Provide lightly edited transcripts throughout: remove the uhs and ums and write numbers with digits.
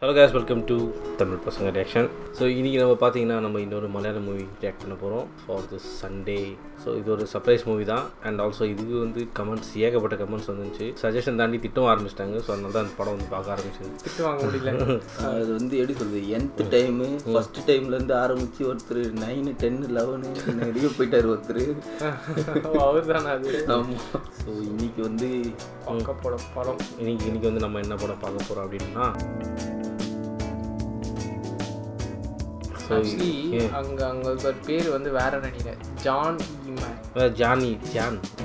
Hello guys, welcome to Tamil பசங்க reaction. So இன்றைக்கி நம்ம பார்த்தீங்கன்னா நம்ம இன்னொரு மலையாள மூவி ரியாக்ட் பண்ண போகிறோம் ஃபார் திஸ் சண்டே. ஸோ இது ஒரு சர்ப்ரைஸ் மூவி தான். அண்ட் ஆல்சோ இதுக்கு வந்து கமெண்ட்ஸ் ஏகப்பட்ட கமெண்ட்ஸ் வந்துச்சு. சஜஷன் தாண்டி திட்டம் ஆரம்பிச்சிட்டாங்க. ஸோ அதனால தான் அந்த படம் வந்து பார்க்க ஆரம்பிச்சது. திட்டம் வாங்க முடியல. அது வந்து எப்படி சொல்றது, nth டைமு ஃபர்ஸ்ட் டைம்லேருந்து ஆரம்பித்து ஒருத்தர் 9, 10, 11 நிறைய போயிட்டார் ஒருத்தர். அவர் தானே அது. ஆமாம். ஸோ இன்னைக்கு வந்து பக்கப்பட படம். இன்னைக்கு வந்து நம்ம என்ன படம் பார்க்க போகிறோம் அப்படின்னா, ஆக்சுவலி அங்கே ஒரு பேர் வந்து வேற நினைக்கிறேன்,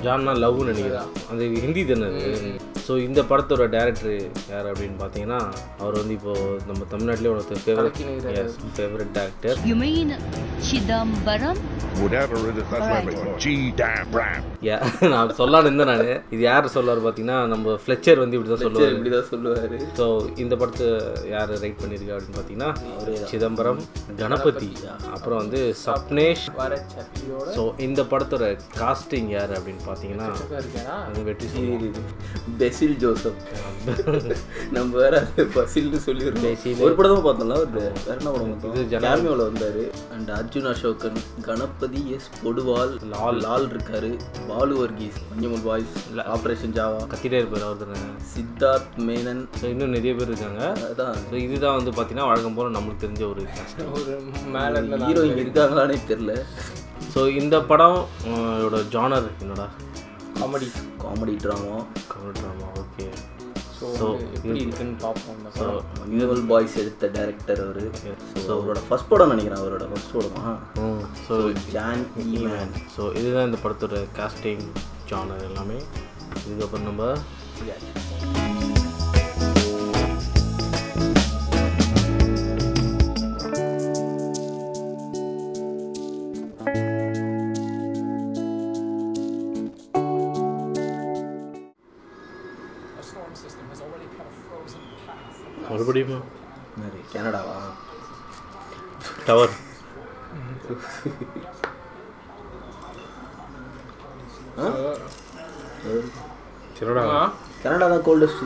ஜான்னா லவ்னு நினைக்கிறேன். அது ஹிந்தி தானே அது. ஸோ இந்த படத்தோட டேரக்டர் யார் அப்படின்னு பார்த்தீங்கன்னா, அவர் வந்து இப்போது நம்ம தமிழ்நாட்டிலே ஒருத்தர் favourite director. You mean Chidambaram? Whatever it is, that's why we call G-Damn-Ram. நான் சொல்லான்னு இருந்தேன் நான். இது யார் சொல்லுவார் பார்த்தீங்கன்னா, நம்ம ஃப்ளெச்சர் வந்து இப்படி தான் சொல்லுவார். ஸோ இந்த படத்தை யார் ரைட் பண்ணியிருக்கா அப்படின்னு பார்த்தீங்கன்னா, சிதம்பரம், கணபதி, அப்புறம் வந்து சப்னேஷ். ஸோ இந்த படத்தோட காஸ்டிங் யார் அப்படின்னு பார்த்தீங்கன்னா, வெற்றி பெசில் ஜோசப். நம்ம வேற பசில்னு சொல்லிடுறோம். ஒரு படம் தான் பார்த்தோம்ல, வேற என்ன படம் பார்த்தோம், ஜாமியோவில் வந்தார். அண்ட் அர்ஜுன் அசோகன், கணபதி, எஸ் பொடுவால், லால் இருக்காரு, Balu Varghese, Manjummel Boys, Operation Java, கத்திட்டே இருப்பார் அவர், சித்தார்த் மேனன், இன்னும் நிறைய பேர் இருக்காங்க. அதான். ஸோ இதுதான் வந்து பார்த்தீங்கன்னா வழக்கம் போல் நம்மளுக்கு தெரிஞ்ச ஒரு மேலே ஹீரோயின் இருக்காங்களானே தெரில. ஸோ இந்த படம் ஜானர் என்னோட காமெடி ட்ராமா. ஓகே. ஸோ எப்படி இருக்குன்னு பார்ப்போம். ஸோ மஞ்சமுல் பாய்ஸ் எடுத்த டைரக்டர் அவர். ஸோ அவரோட ஃபர்ஸ்ட் படம் நினைக்கிறேன், அவரோட ஃபர்ஸ்ட் படமா. So John ஈமேன். ஸோ இதுதான் இந்த படத்தோட காஸ்டிங், ஜானர் எல்லாமே. இதுக்கப்புறம் நம்ம மறுபடியும் கனடாவா டவர் கனடா தான் கோல்டஸ்ட்.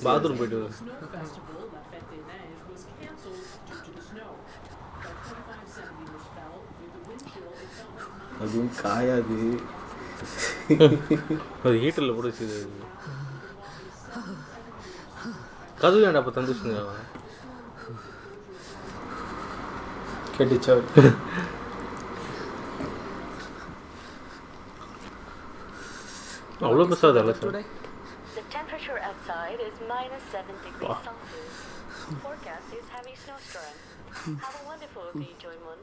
பாத்ரூம் போயிட்டு அதுவும் காயாது. அது ஹீட்டரில் கூட வச்சு கதவு ஏன்டா அப்போ தந்துச்சுங்க கேட்டுச்சா? அவ்வளோ பெருசாக இல்லை sir. The temperature outside is -7 degrees Celsius. Forecast is heavy snowstorm. Have a wonderful day, Joymon.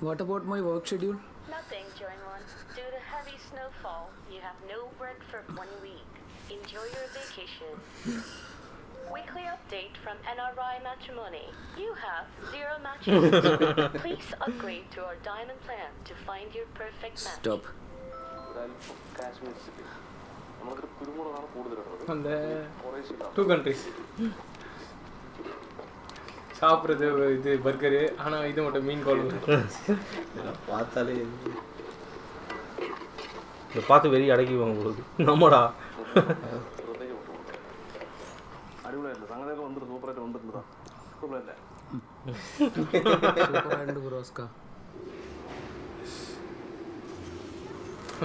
What about my work schedule? Nothing, Joymon. Due to heavy snowfall, you have no work for 1 week. Enjoy your vacation. Weekly update from NRI Matrimony. You have 0 matches. Please upgrade to our diamond plan to find your perfect match. Stop. அந்த 2 countries சாப்பிட்றது இது burger, ஆனால் இது மட்டும் மீன் குழம்பு. பார்த்தாலே இதை பார்த்து வெறி அடக்கிவாங்க உங்களுக்கு. நம்மடா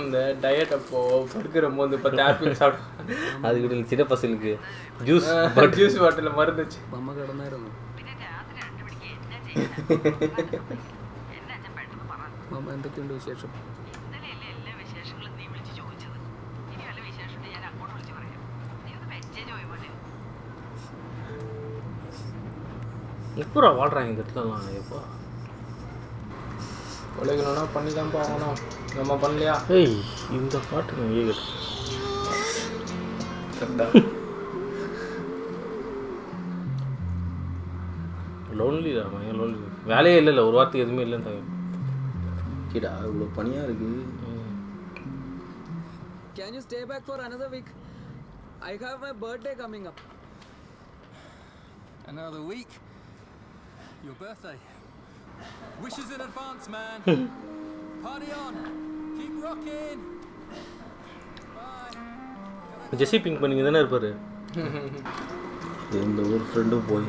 அந்த டயட் அப்போ பர்கர் போது 10 ஆப்பிள் சாப்பிட்டு அதுக்கிட்ட சின்ன பசங்களுக்கு ஜூஸ் ஜூஸ் பாட்டில் மருந்துச்சு. അമ്മ കിടന്നായിരുന്നു. അമ്മ എന്തൊക്കെയുണ്ട് വിശേഷം? எப்போ வாழ்கிறாங்க இந்த இடத்துலலாம்? எப்போ உலகணும்னா பண்ணி தான் போகணும், நம்ம பண்ணலையா? ஏய் இந்த பாட்டு நான் லோன்லி தான் லோன்லி. வேலையே இல்லைல்ல, ஒரு வாரத்துக்கு எதுவுமே இல்லைன்னு கேடா இவ்வளோ பனியாக இருக்கு. Can you stay back for another week? I have my birthday coming up. Another week? Your birthday. Wishes in advance, man. Party on. Keep rocking. Bye. Jessie pink பண்ணிங்க தானே இருப்பார். எந்த ஒரு ஃப்ரெண்டும் போய்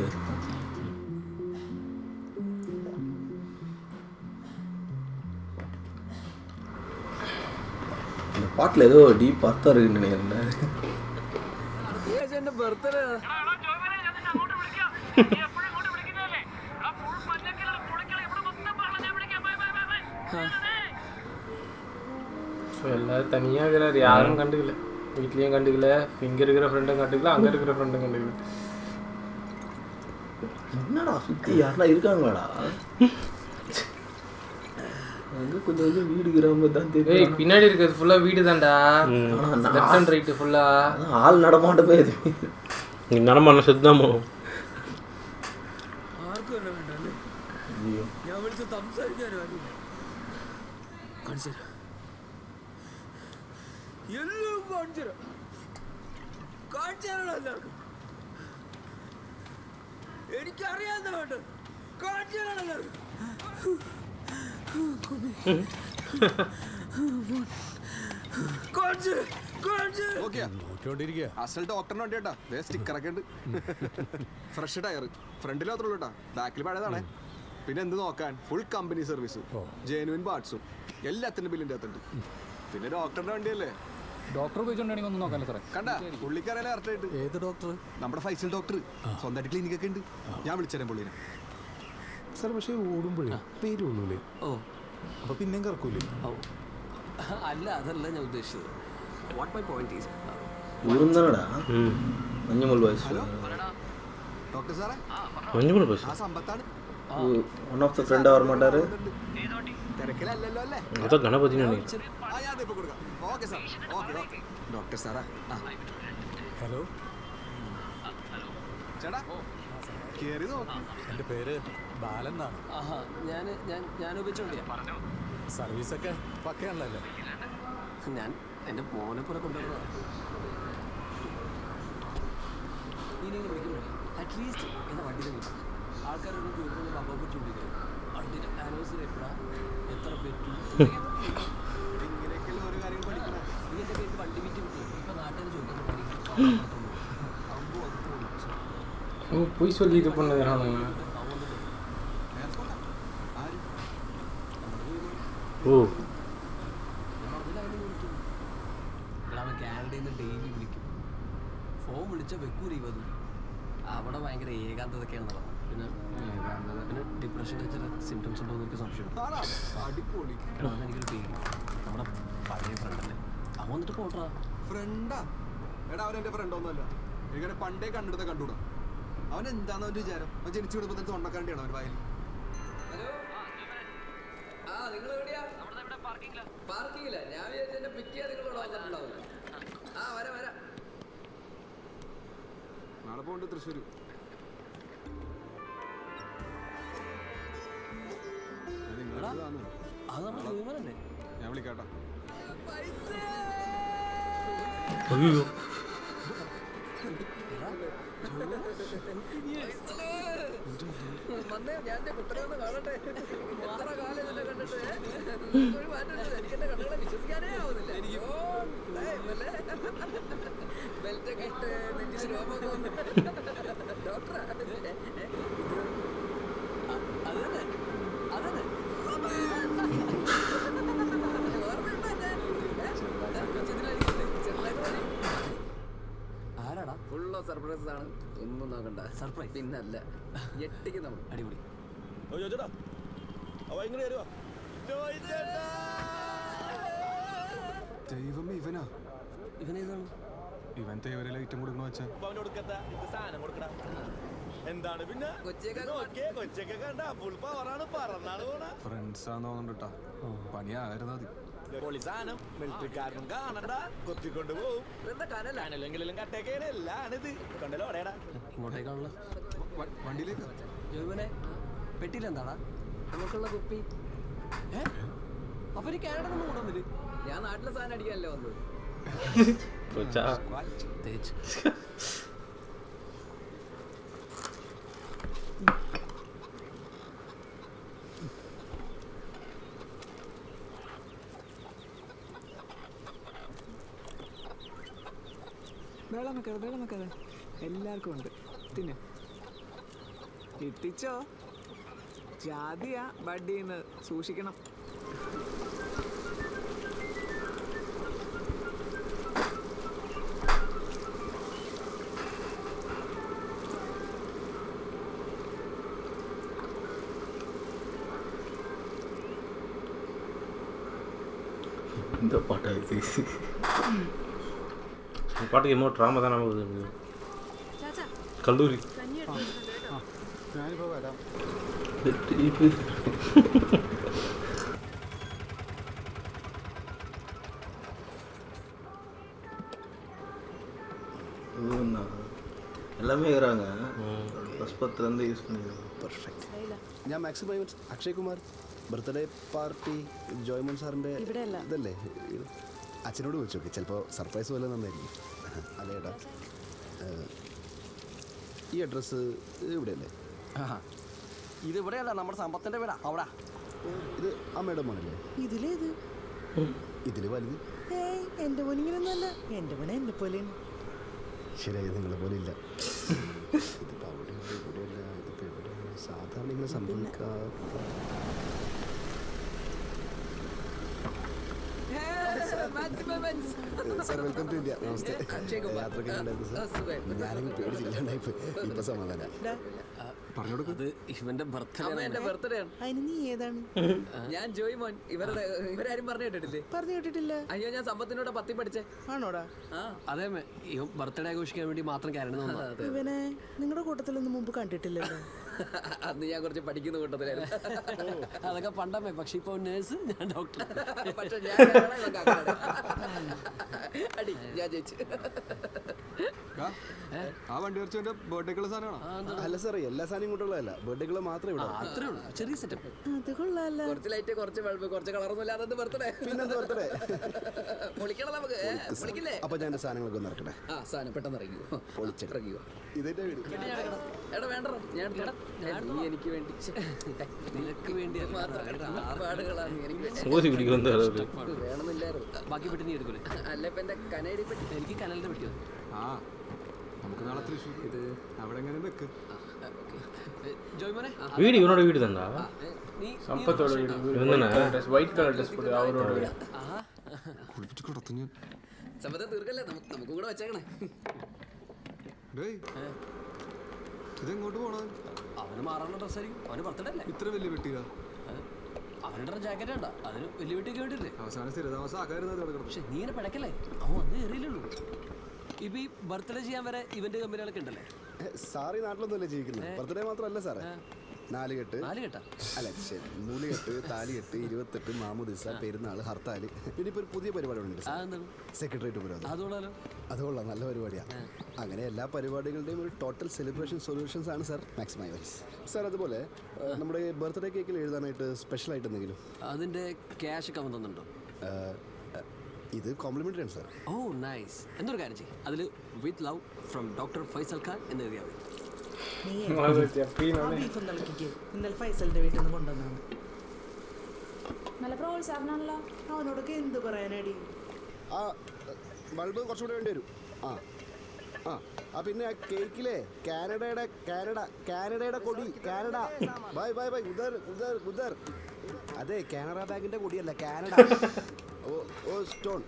இந்த பாட்டில் ஏதோ டீப் பார்த்தா இருக்குன்னு நினைக்கிறேன். എൻ്റെ ബർത്ത്ഡേ எல்லாரும் தனியாக இருக்கிறார், யாரும் கண்டுக்கல. வீட்லேயும் கண்டுக்கல, இங்கே இருக்கிற ஃப்ரெண்டும் கண்டுக்கல, அங்கே இருக்கிற ஃப்ரெண்டும் கண்டுக்கல. என்னடா சுற்றி யாரெல்லாம் இருக்காங்களாடா? அங்கே கொஞ்சம் கொஞ்சம் வீடு கிராமம் தான் தெரியும். ஏய், பின்னாடி இருக்கிறது ஃபுல்லாக வீடு தான்டா. லெஃப்ட் அண்ட் ரைட்டு ஃபுல்லாக ஆள் நடமாட்டமே எதுவுமே. நீ நடமாட செத்து தான் போகும். ആർക്കും എന്നെ വേണ്ടല്ലേ? ഞാൻ വിളിച്ച് സംസാരിക്കാനും അറിയില്ല. കാണിച്ചു എല്ലാം കാണിച്ചു കാണിച്ചാലോ എല്ലാവർക്കും. എനിക്കറിയാവുന്ന വേണ്ട കാണിച്ചാലോ എല്ലാവർക്കും. കാണിച്ചു കാണിച്ചു അസൽ ഡോക്ടറിന് വേണ്ടി കേട്ടാ. സ്റ്റിക്കറൊക്കെ ഉണ്ട്. ഫ്രഷ് ടയർ ഫ്രണ്ടിൽ മാത്രമേ ഉള്ളൂ കേട്ടാ, ബാക്കിൽ പഴയതാണേ. പിന്നെ എന്ത് നോക്കാൻ, ഫുൾ കമ്പനി സർവീസ്, ജെനുവിൻ പാർട്സും എല്ലാത്തിൻ്റെ ബില്ലിൻ്റെ അകത്തുണ്ട്. പിന്നെ ഡോക്ടറിന്റെ വണ്ടിയല്ലേ. ഡോക്ടർ ഉപയോഗിച്ചോണ്ടെങ്കിൽ ഒന്നും നോക്കാല്ലോ സാറേ. കണ്ട പുള്ളിക്കാരല്ലേ കറക്റ്റായിട്ട്. ഏത് ഡോക്ടർ? നമ്മുടെ ഫൈസൽ ഡോക്ടർ. സ്വന്തമായിട്ട് ക്ലിനിക്കൊക്കെ ഉണ്ട്. ഞാൻ വിളിച്ചേരാൻ പുള്ളിനെ. സാർ പക്ഷേ ഓടുമ്പോഴേ പേര് കൊള്ളൂലേ? ഓ അപ്പൊ പിന്നെയും കറക്കൂലേ? അല്ല, അതല്ല ഞാൻ ഉദ്ദേശിച്ചത്. വാട്ട് മൈ പോയിന്റ് ഈസ് ഊരുന്നടാ മഞ്ഞുമുൾ വയസ്സ്. ഡോക്ടർ സാറേ, മഞ്ഞുമുൾ ബസ് ആ സമ്പത്താണ്. വൺ ഓഫ് ദ ഫ്രണ്ട് ആവാൻ മാട്ടാറ്. തിരക്കിലല്ലല്ലോ അല്ലേ? അതോ ഗണപതിനെ ആ, ഞാൻ ഇപ്പൊ കൊടുക്കാം. Okay sir. Okay okay. Doctor സാറാ. ഹലോ ചേട്ടാ കേറി നോക്ക്. എൻ്റെ പേര് ബാലൻ എന്നാണ്. ആഹാ, ഞാൻ ഉപയോഗിച്ചോണ്ടിയാ. സർവീസൊക്കെ പക്കയാണല്ലോ. ഞാൻ എൻ്റെ മോനെ പോലെ കൊണ്ടുവരുന്നതാണ്. ഇനിയും വിളിക്കുമ്പോൾ അറ്റ്ലീസ്റ്റ് എൻ്റെ വണ്ടിയിൽ വിളിക്കും. ആൾക്കാരൊന്നും ചോദിക്കുന്നത് അപ്പൊ ചൂണ്ടിക്കും. വണ്ടിയുടെ ആനിവേഴ്സറി എപ്പോഴാണ്, എത്ര പറ്റും, ഇങ്ങനെയൊക്കെയുള്ള ഓരോ കാര്യങ്ങൾ പഠിക്കണം. ഇതിൻ്റെ പേര് വണ്ടി വിറ്റ് കിട്ടും. ഇപ്പം നാട്ടിൽ ചോദിക്കുന്നത് போய் சொல்லி இது பண்ணுறாங்க. ഓ അവൻ കാനഡയിൽ നിന്ന് ഡെയിലി വിളിക്കും. ഫോൺ വിളിച്ചാൽ വെക്കൂല ഇവത്. അവിടെ ഭയങ്കര ഏകാന്തതൊക്കെയാണെന്ന് പറഞ്ഞു. പിന്നെ ഡിപ്രഷൻ്റെ ചില സിംറ്റംസ് ഉണ്ടോ എന്ന് എനിക്ക് സംശയം. അടിപൊളി എനിക്കൊരു പേര് നമ്മുടെ പഴയ ഫ്രണ്ടല്ലേ അവൻ വന്നിട്ട് പോട്ടാ. ഫ്രണ്ടാ? എടാ, അവൻ എൻ്റെ ഫ്രണ്ട് ഒന്നുമല്ല. എനിക്കവിടെ പണ്ടേ കണ്ടെടുത്ത കണ്ടുകൂടാ. അവൻ എന്താന്ന് അവൻ്റെ വിചാരം? അവൻ ജനിച്ചു വിടുമ്പോൾ തന്നെ തൊണ്ടക്കാണ്ടിയാണ് അവൻ വയലിൽ. പാർക്കിങ്ങില്ല. ഞാൻ വിചാരിച്ചെന്നെ പിക്ക് ചെയ്യാൻ നിങ്ങളോട് വന്നിട്ടുണ്ടാവില്ല. ആ വരാം വരാം. നാളെ പോകണ്ട് തൃശ്ശൂർ. അത് നമ്മുടെ ജോയിമനല്ലേ? ഞാൻ വിളിക്കാട്ടാ. അയ്യോ വന്നേ, ഞാൻ എൻ്റെ കുട്ടനെ ഒന്ന് കാണട്ടെ. എത്ര കാലം നിന്നെ കണ്ടിട്ട് ഒരു മാറ്റമില്ല. എനിക്ക് എൻ്റെ കണ്ണുകളെ വിശ്വസിക്കാനേ ആവുന്നില്ല. ബെൽറ്റൊക്കെ ഇട്ട് നെറ്റിന് രോമൊക്കെ വന്നു. ഡോക്ടറാ അത് തന്നെ അതന്നെ ആരാടാ? ഫുള്ളോ സർപ്രൈസ് ആണ്. ഒന്നും നോക്കണ്ട. സർപ്രൈസ് പിന്നല്ല, ഞെട്ടിക്ക് നമ്മൾ. അടിപൊളി. ദൈവമേ, ഇവനാ? ഇവനേതാണ്? ഇവൻ തേവരയിലെ ഐറ്റം കൊടുക്കണ വെച്ചാൽ ഫ്രണ്ട്സാന്ന് തോന്നുന്നുണ്ടാ. പണിയാകരുത് അത്. ഇങ്ങോട്ടേക്കാണല്ലോ. വണ്ടിയിലേക്ക് ജോയിമനെ പെട്ടിയിലെന്താടാ? നമുക്കുള്ള കുപ്പി. അപ്പൊ കാനഡ ഒന്നും കൊണ്ടുവന്നില്ല. ഞാൻ നാട്ടിലെ സാധനം അടിക്കാനല്ലേ വന്നത്. തേച്ച് വെള്ളം വെക്കാതെ എല്ലാവർക്കും ഉണ്ട്. തിന്നെ കിട്ടിച്ചോ. ജാതിയാ ബഡ്ഡിന്ന് സൂക്ഷിക്കണം. இந்த பாட்டா இது பாட்டுக்கு என்னமோ ட்ராமா தான் நமக்கு கல்லூரி ഞാനിപ്പോൾ വരാം. எல்லாமே இருக்கிறாங்க. ஃபஸ்ட் பத்துலேருந்து யூஸ் பண்ணிடுவோம். പെർഫെക്റ്റ്. ഞാൻ maximum Akshay Kumar birthday party Joymon സാറിൻ്റെ ഇതല്ലേ? അച്ഛനോട് ചോദിച്ചു നോക്കി, ചിലപ്പോൾ സർപ്രൈസ് പോലെ നന്നായിരിക്കും. അതേടാ, ഈ അഡ്രസ്സ് ഇവിടെയല്ലേ? ഇത് ഇവിടെയല്ല, നമ്മുടെ സമ്പത്തിന്റെ വീടാ. അവിടെ ഇത് അമ്മയുടെ മോനല്ലേ? ഇതിലേത്? ഇതിൽ വലുത്. എന്റെ മോനിങ്ങനൊന്നല്ല, എന്റെ മോനെ എന്നെ പോലെ. ശരിയായി, നിങ്ങളെ പോലെ ഇല്ല. ഇതിപ്പോൾ അവിടെ ഇവിടെയല്ല, ഇതിപ്പോൾ എവിടെയാണ് സാധാരണ ഇങ്ങനെ സംഭവിക്കാത്ത. Sir welcome to India. നമസ്തേ. യാത്രയ്ക്ക് ഉണ്ടായിരുന്നു സാർ. ഞാനെങ്കിൽ പേടിച്ചില്ലാണ്ടായിപ്പോ. ഇപ്പൊ സമാധാനം. അത് ഇവന്റെ ബർത്ത്ഡേ. അതിന് നീ ഏതാണ്? ഞാൻ ജോയ്മോൻ. ഇവരാരും പറഞ്ഞു കേട്ടിട്ടില്ല. അയ്യോ, ഞാൻ സമ്പത്തിനോട് 10 പഠിച്ചേ. ആണോടാ? അതെ, ബർത്ത്ഡേ ആഘോഷിക്കാൻ വേണ്ടി മാത്രം കാരണം. ഇവനെ നിങ്ങളുടെ കൂട്ടത്തിലൊന്നും മുമ്പ് കണ്ടിട്ടില്ലല്ലോ. അന്ന് ഞാൻ കുറച്ച് പഠിക്കുന്ന കൂട്ടത്തിലായിരുന്നു. അതൊക്കെ പണ്ടമ്മേ. പക്ഷെ ഇപ്പൊ നേഴ്സ്, ഞാൻ ഡോക്ടർ. പക്ഷെ ഞാൻ ജയിച്ചു. ആ വണ്ടി കുറച്ച് ബർത്ത്ഡേക്കുള്ള സാധനമാണോ? അല്ല സാറേ, എല്ലാ സാധനം ഇങ്ങോട്ടുള്ളതല്ല, ബർത്ത്ഡേക്കുള്ള മാത്രമേ ഇവിടെ. അത്രേ ഉള്ളൂ, ചെറിയ സെറ്റപ്പ്. അത് കൊള്ളാല്ല. കുറച്ച് ലൈറ്റ്, കുറച്ച് ബൾബ്, കുറച്ച് കളറൊന്നും ഇല്ലാതെ ബർത്ത്ഡേ. പിന്നെന്ത് ബർത്ത്ഡേ? പൊളിക്കണം നമുക്ക്. പൊളിക്കില്ലേ? അപ്പൊ ഞാൻ എന്റെ സാധനങ്ങളൊക്കെ ഒന്ന് ഇറക്കട്ടെ. സാധനം പെട്ടെന്ന് ഇറങ്ങിയോ? പൊളിച്ചിറങ്ങിയോ? ഇതേറ്റ വീട്. എടാ വേണ്ട, നീ എനിക്ക് വേണ്ടി, നിനക്ക് വേണ്ടി പാടുകളാണ് വേണമെന്നില്ലായിരുന്നു. ബാക്കി പെട്ടി നീ എടുക്കൂലേ? അല്ല, ഇപ്പൊ എന്റെ കനേടി പെട്ടി. എനിക്ക് കനലിന്റെ പെട്ടിയോ? ആ, നമുക്ക് നാളെ തൃശ്ശൂർ. ഇത് അവിടെ എങ്ങനെ വെക്ക്. ജോയ്മോനെ, வீடு இவனோட வீடு தான்டா. സമ്പത്തോட വീട്. വൈറ്റ് കളർ ഡ്രസ് പോയി അവരോട് വീട്. കുളിപ്പിച്ച് കിടത്തു ഞാൻ. സമ്പത്തെ തീർക്കല്ലേ, നമുക്കും കൂടെ വെച്ചേക്കണേ. ഡേയ്, ഇതെങ്ങോട്ട് പോണ? അവന് മാറാനുള്ള ഡ്രസ്സായിരിക്കും. അവന് ബർത്ത്ഡേ അല്ലേ? ഇത്ര വലിയ വെട്ടിയാ? അവരുടെ ജാക്കറ്റ് ഉണ്ടോ? അതിന് വലിയ വെട്ടി കേട്ടില്ലേ? അവസാനം സ്ഥിരതാമസം ആക്കായിരുന്നത്. പക്ഷെ നീ ഇങ്ങനെ പിടക്കല്ലേ, അവൻ വന്ന് കയറിയില്ലുള്ളൂ. ഇപ്പൊ ഈ ബർത്ത്ഡേ ചെയ്യാൻ വരെ ഇവന്റ് കമ്പനികളൊക്കെ ഉണ്ടല്ലേ? സാറി നാട്ടിലൊന്നുമല്ലേ ജീവിക്കുന്നത്? ബർത്ത്ഡേ മാത്രമല്ല സാറേ, 4 കെട്ട്. 4 കെട്ടാ? അല്ല ശരി, 3 കെട്ട്, താലികെട്ട്, 28 മാമുദിസ, പെരുന്നാൾ, ഹർത്താൽ. പിന്നെ ഇപ്പൊ ഒരു പുതിയ പരിപാടി ഉണ്ട്, സെക്രട്ടേറിയറ്റ് ഉപരോധം. അതുകൊള്ളാം, നല്ല പരിപാടിയാണ്. അങ്ങനെ എല്ലാ പരിപാടികളുടെയും ഒരു ടോട്ടൽ സെലിബ്രേഷൻ സൊല്യൂഷൻസ് ആണ് സാർ മാക്സിമൈസ്. സാർ അതുപോലെ നമ്മുടെ ബർത്ത്ഡേ കേക്കിൽ എഴുതാനായിട്ട് സ്പെഷ്യൽ ആയിട്ട് എന്തെങ്കിലും? അതിന്റെ ക്യാഷ് ഒക്കെ അവൻ തന്നിട്ടുണ്ടോ? ഇത് കോംപ്ലിമെന്ററി ആണ് സാർ. ഓ നൈസ്. എന്തൊരു കാര്യം ചെയ്യും, അതിൽ with love from doctor Faisal Khan എന്ന് എഴുതിയാൽ മതി. ഇന്നലെ ഫൈസലിന്റെ വീട്ടിൽ നിന്ന് കൊണ്ടുവന്നാണ്. നല്ല പ്രോത്സാഹനമാണല്ലോ. അവനോടൊക്കെ എന്ത് പറയാനടി? ആ ബൾബ് കുറച്ചുകൂടെ വേണ്ടി വരും. ആ പിന്നെ ആ കേക്കിലെ കാനഡയുടെ കൊടി. കാനഡ. Bye bye bye. ഉദർ. അതെ, കാനറ ബാങ്കിന്റെ കൊടിയല്ല, കാനഡ. ओ स्टोन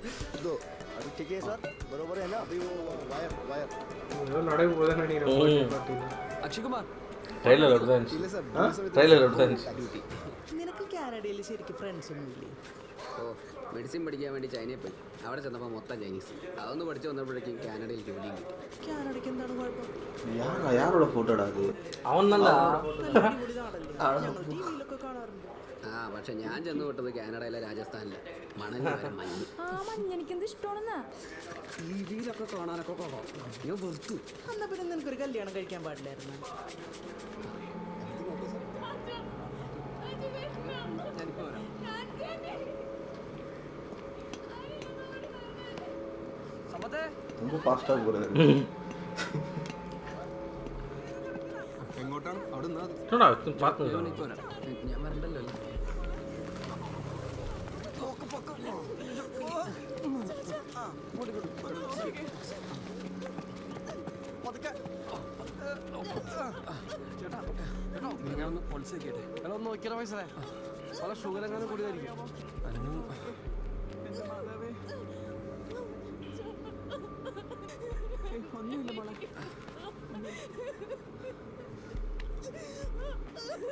दो. अभी ठीक है सर, बरोबर है ना? अभी वो वायर അക്ഷയ് കുമാർ ട്രെയിലർ നിനക്ക് കാനഡയിൽ ശരിക്കും ഫ്രണ്ട്സ് ഒന്നും ഇല്ലേ? ഓ, മെഡിസിൻ പഠിക്കാൻ വേണ്ടി ചൈനയിൽ പോയി. അവിടെ ചെന്നപ്പോൾ മൊത്തം ചൈനീസ്. അതൊന്ന് പഠിച്ചു വന്നപ്പോഴേക്കും കാനഡയിൽ ജോലിയും കിട്ടി. കാനഡയ്ക്ക് എന്താണ് കുഴപ്പം? யாரோட போட்டோடா அது? அவன் நல்லா ടിവിയിലൊക്കെ കാണാറുണ്ട്. പക്ഷെ ഞാൻ ചെന്ന് വിട്ടത് കാനഡയിലെ രാജസ്ഥാനിലെ മണല് മഞ്ഞ്. എനിക്കെന്ത് ഇഷ്ടമാണെന്നാ ടിവിയിലൊക്കെ കാണാനൊക്കെ ഞാൻ വെറുത്തു. എന്നാ പിന്നെ നിനക്കൊരു കല്യാണം കഴിക്കാൻ പാടില്ലായിരുന്നു? ഞാനിപ്പോ വരാം. സമ്പത്തെ ரொம்ப ஃபாஸ்டா போறாரு. എങ്ങോട്ടാണ്? അവിടെ നിന്നാ മതി. ഇപ്പൊ വരാം. ഞാൻ വരണ്ടല്ലോ. ഞാൻ ഒന്ന് പൊളിച്ച് വെക്കട്ടെ. ഒന്ന് നോക്കിയാലോ പൈസ പല ഷുഗർ എങ്ങനെ കൂടിയതായിരിക്കും.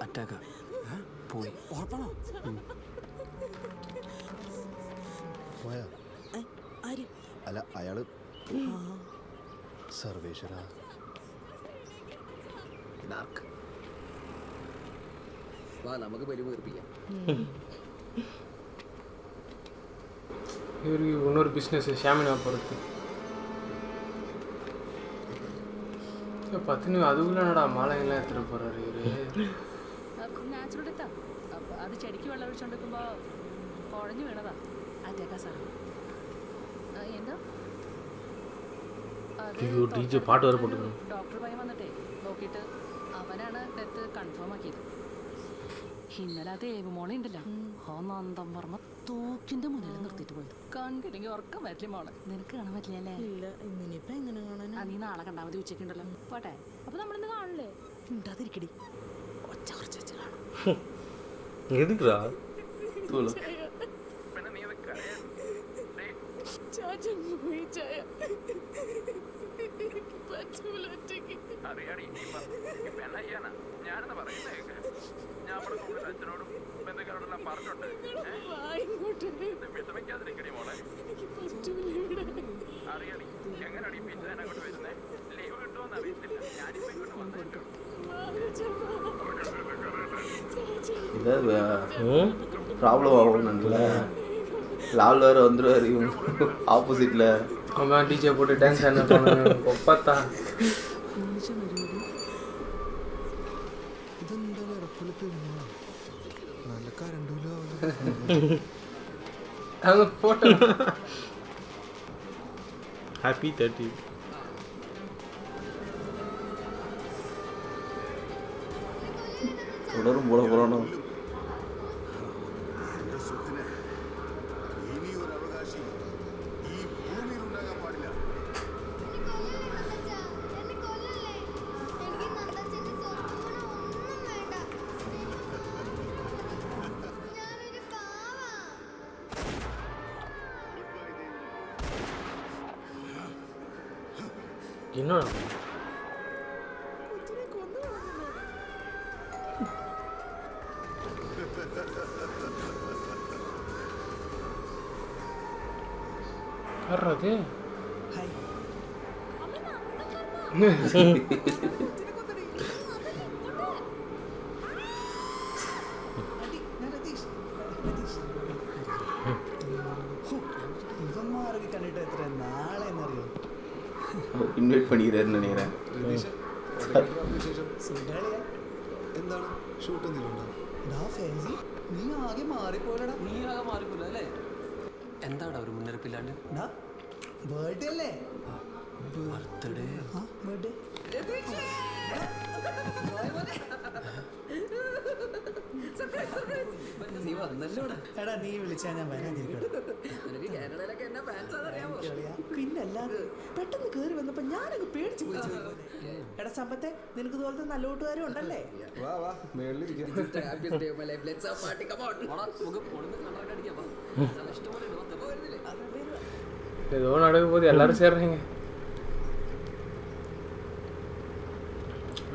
അറ്റാക്ക പോയി. ഉറപ്പാണോ? പോയാ? അല്ല അയാള് സർവേശ്വര വാ നമുക്ക് പരിപേർപ്പിക്കാം. இவருக்கு இன்னொரு பிஸ்னஸ் ஷாமினா பொறுத்து பத்தினி அதுக்குள்ளடா மாலையெல்லாம் எடுத்துட்டு போறாரு இவரு. നാച്ചുറൽ ഡെത്താ. അപ്പോൾ അത് ചെടിക്ക് വെള്ളം ഒഴിച്ചുകൊണ്ടിരിക്കുമ്പോൾ കുഴഞ്ഞു വീണതാ. അറ്റാക്കാ സാർ. എന്താ പാട്ട് വരെ പോട്ടുന്നു. ഡോക്ടർ പയ്യൻ വന്നിട്ടേ നോക്കിയിട്ട് അവനാണ് ഡെത്ത് കൺഫേം ആക്കിയത്. ഇന്നലെ അത് ഏവുമോളെ ഉണ്ടല്ലോ ആ നന്ദം വർമ്മ തൂക്കിന്റെ മുന്നിൽ നിർത്തിയിട്ട് പോയത്. കണ്ടില്ലെങ്കിൽ ഉറക്കം പറ്റില്ല മോളെ. നിനക്ക് കാണാൻ പറ്റില്ലല്ലേ? നീ നാളെ കണ്ടാൽ മതി. ഉച്ചയ്ക്കുണ്ടല്ലോ. പോട്ടെ. അപ്പൊ നമ്മളിന്ന് കാണില്ലേ? ഉണ്ടാതിരിക്കടി. ഒച്ച കുറച്ച് വെച്ച് കാണാം. எதுக்குடா இதை ப்ராப்ளம் ஆகணும்ல. லால் வேறு வந்துடுவார் இவங்க ஆப்போசிட்டில். அவன் டிஜே போட்டு டான்ஸ் ஆடின போனாங்க. ஒப்பத்தா നല്ല കരണ്ടൂലോ അത് ഫോട്ടോ. ഹാപ്പി 30 தொடரும் போட போகிறானோ. என்னடா வர்றது ഇവന്മാർക്ക് കണ്ടിട്ട് എത്ര നാളെ എന്നറിയോ? ഇൻവൈറ്റ് പണിയായിരുന്നു നിனைக்கிறேன். എന്താണ് ഷൂട്ട് എന്തെങ്കിലും നീ ആകെ മാറിപ്പോലടാ. നീ ആകെ മാറിപ്പോല അല്ലേ? എന്താടാ ഒരു മുന്നറിയിപ്പില്ലാണ്ട്? ബർത്ത്ഡേ അല്ലേ? ബർത്ത്ഡേ ബർത്ത്ഡേ നീ വന്നല്ലോ. എടാ നീ വിളിച്ചാ ഞാൻ വരാതിരിക്കട്ടെ. പിന്നല്ലാതെ പെട്ടെന്ന് കേറി വന്നപ്പോ ഞാനങ്ങ് പേടിച്ചു പോയി. എടാ സമ്പത്തെ, നിനക്ക് ഇതുപോലത്തെ നല്ല കൂട്ടുകാരും ഉണ്ടല്ലേ? വാ വാ മേളിലിരിക്കാം. ஏதோ நடக்க போது எல்லாரும் சேர்றீங்க.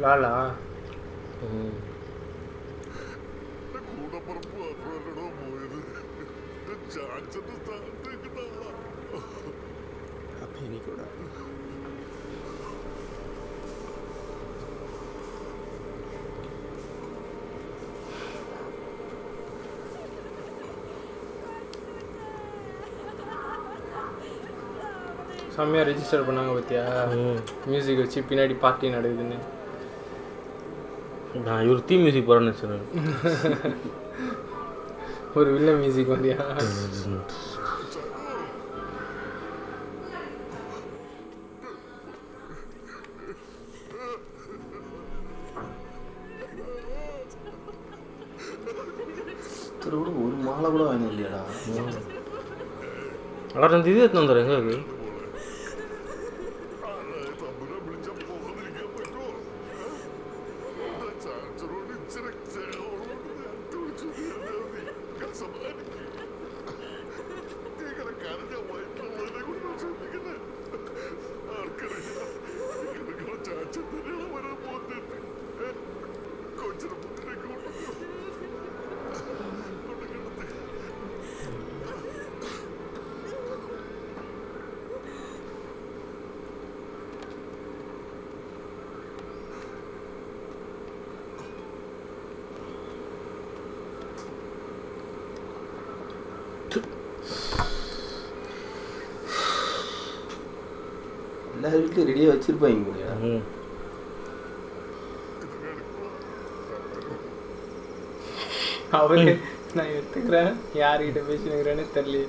லாலா അപ്പൊ എനിക്കൂടാ. செம்மையாக ரெஜிஸ்டர் பண்ணாங்க பார்த்தியா? மியூசிக் வச்சு பின்னாடி பார்ட்டி நடக்குதுன்னு. நான் இவர் தீ மியூசிக் போகிறேன்னு வச்சுருந்தேன். ஒரு வில்ல மியூசிக் மாதிரியா? ஒரு மாலை கூட வாங்க இல்லையாடா? அப்புறம் இது எத்தனை வந்துடும் எங்கே இருக்குது? எல்லா வீட்லையும் ரெடியாக வச்சுருப்பாங்க இல்லையா? அவரு நான் எடுத்துக்கிறேன், யார்கிட்ட பேசினுக்கிறேன்னு தெரியல.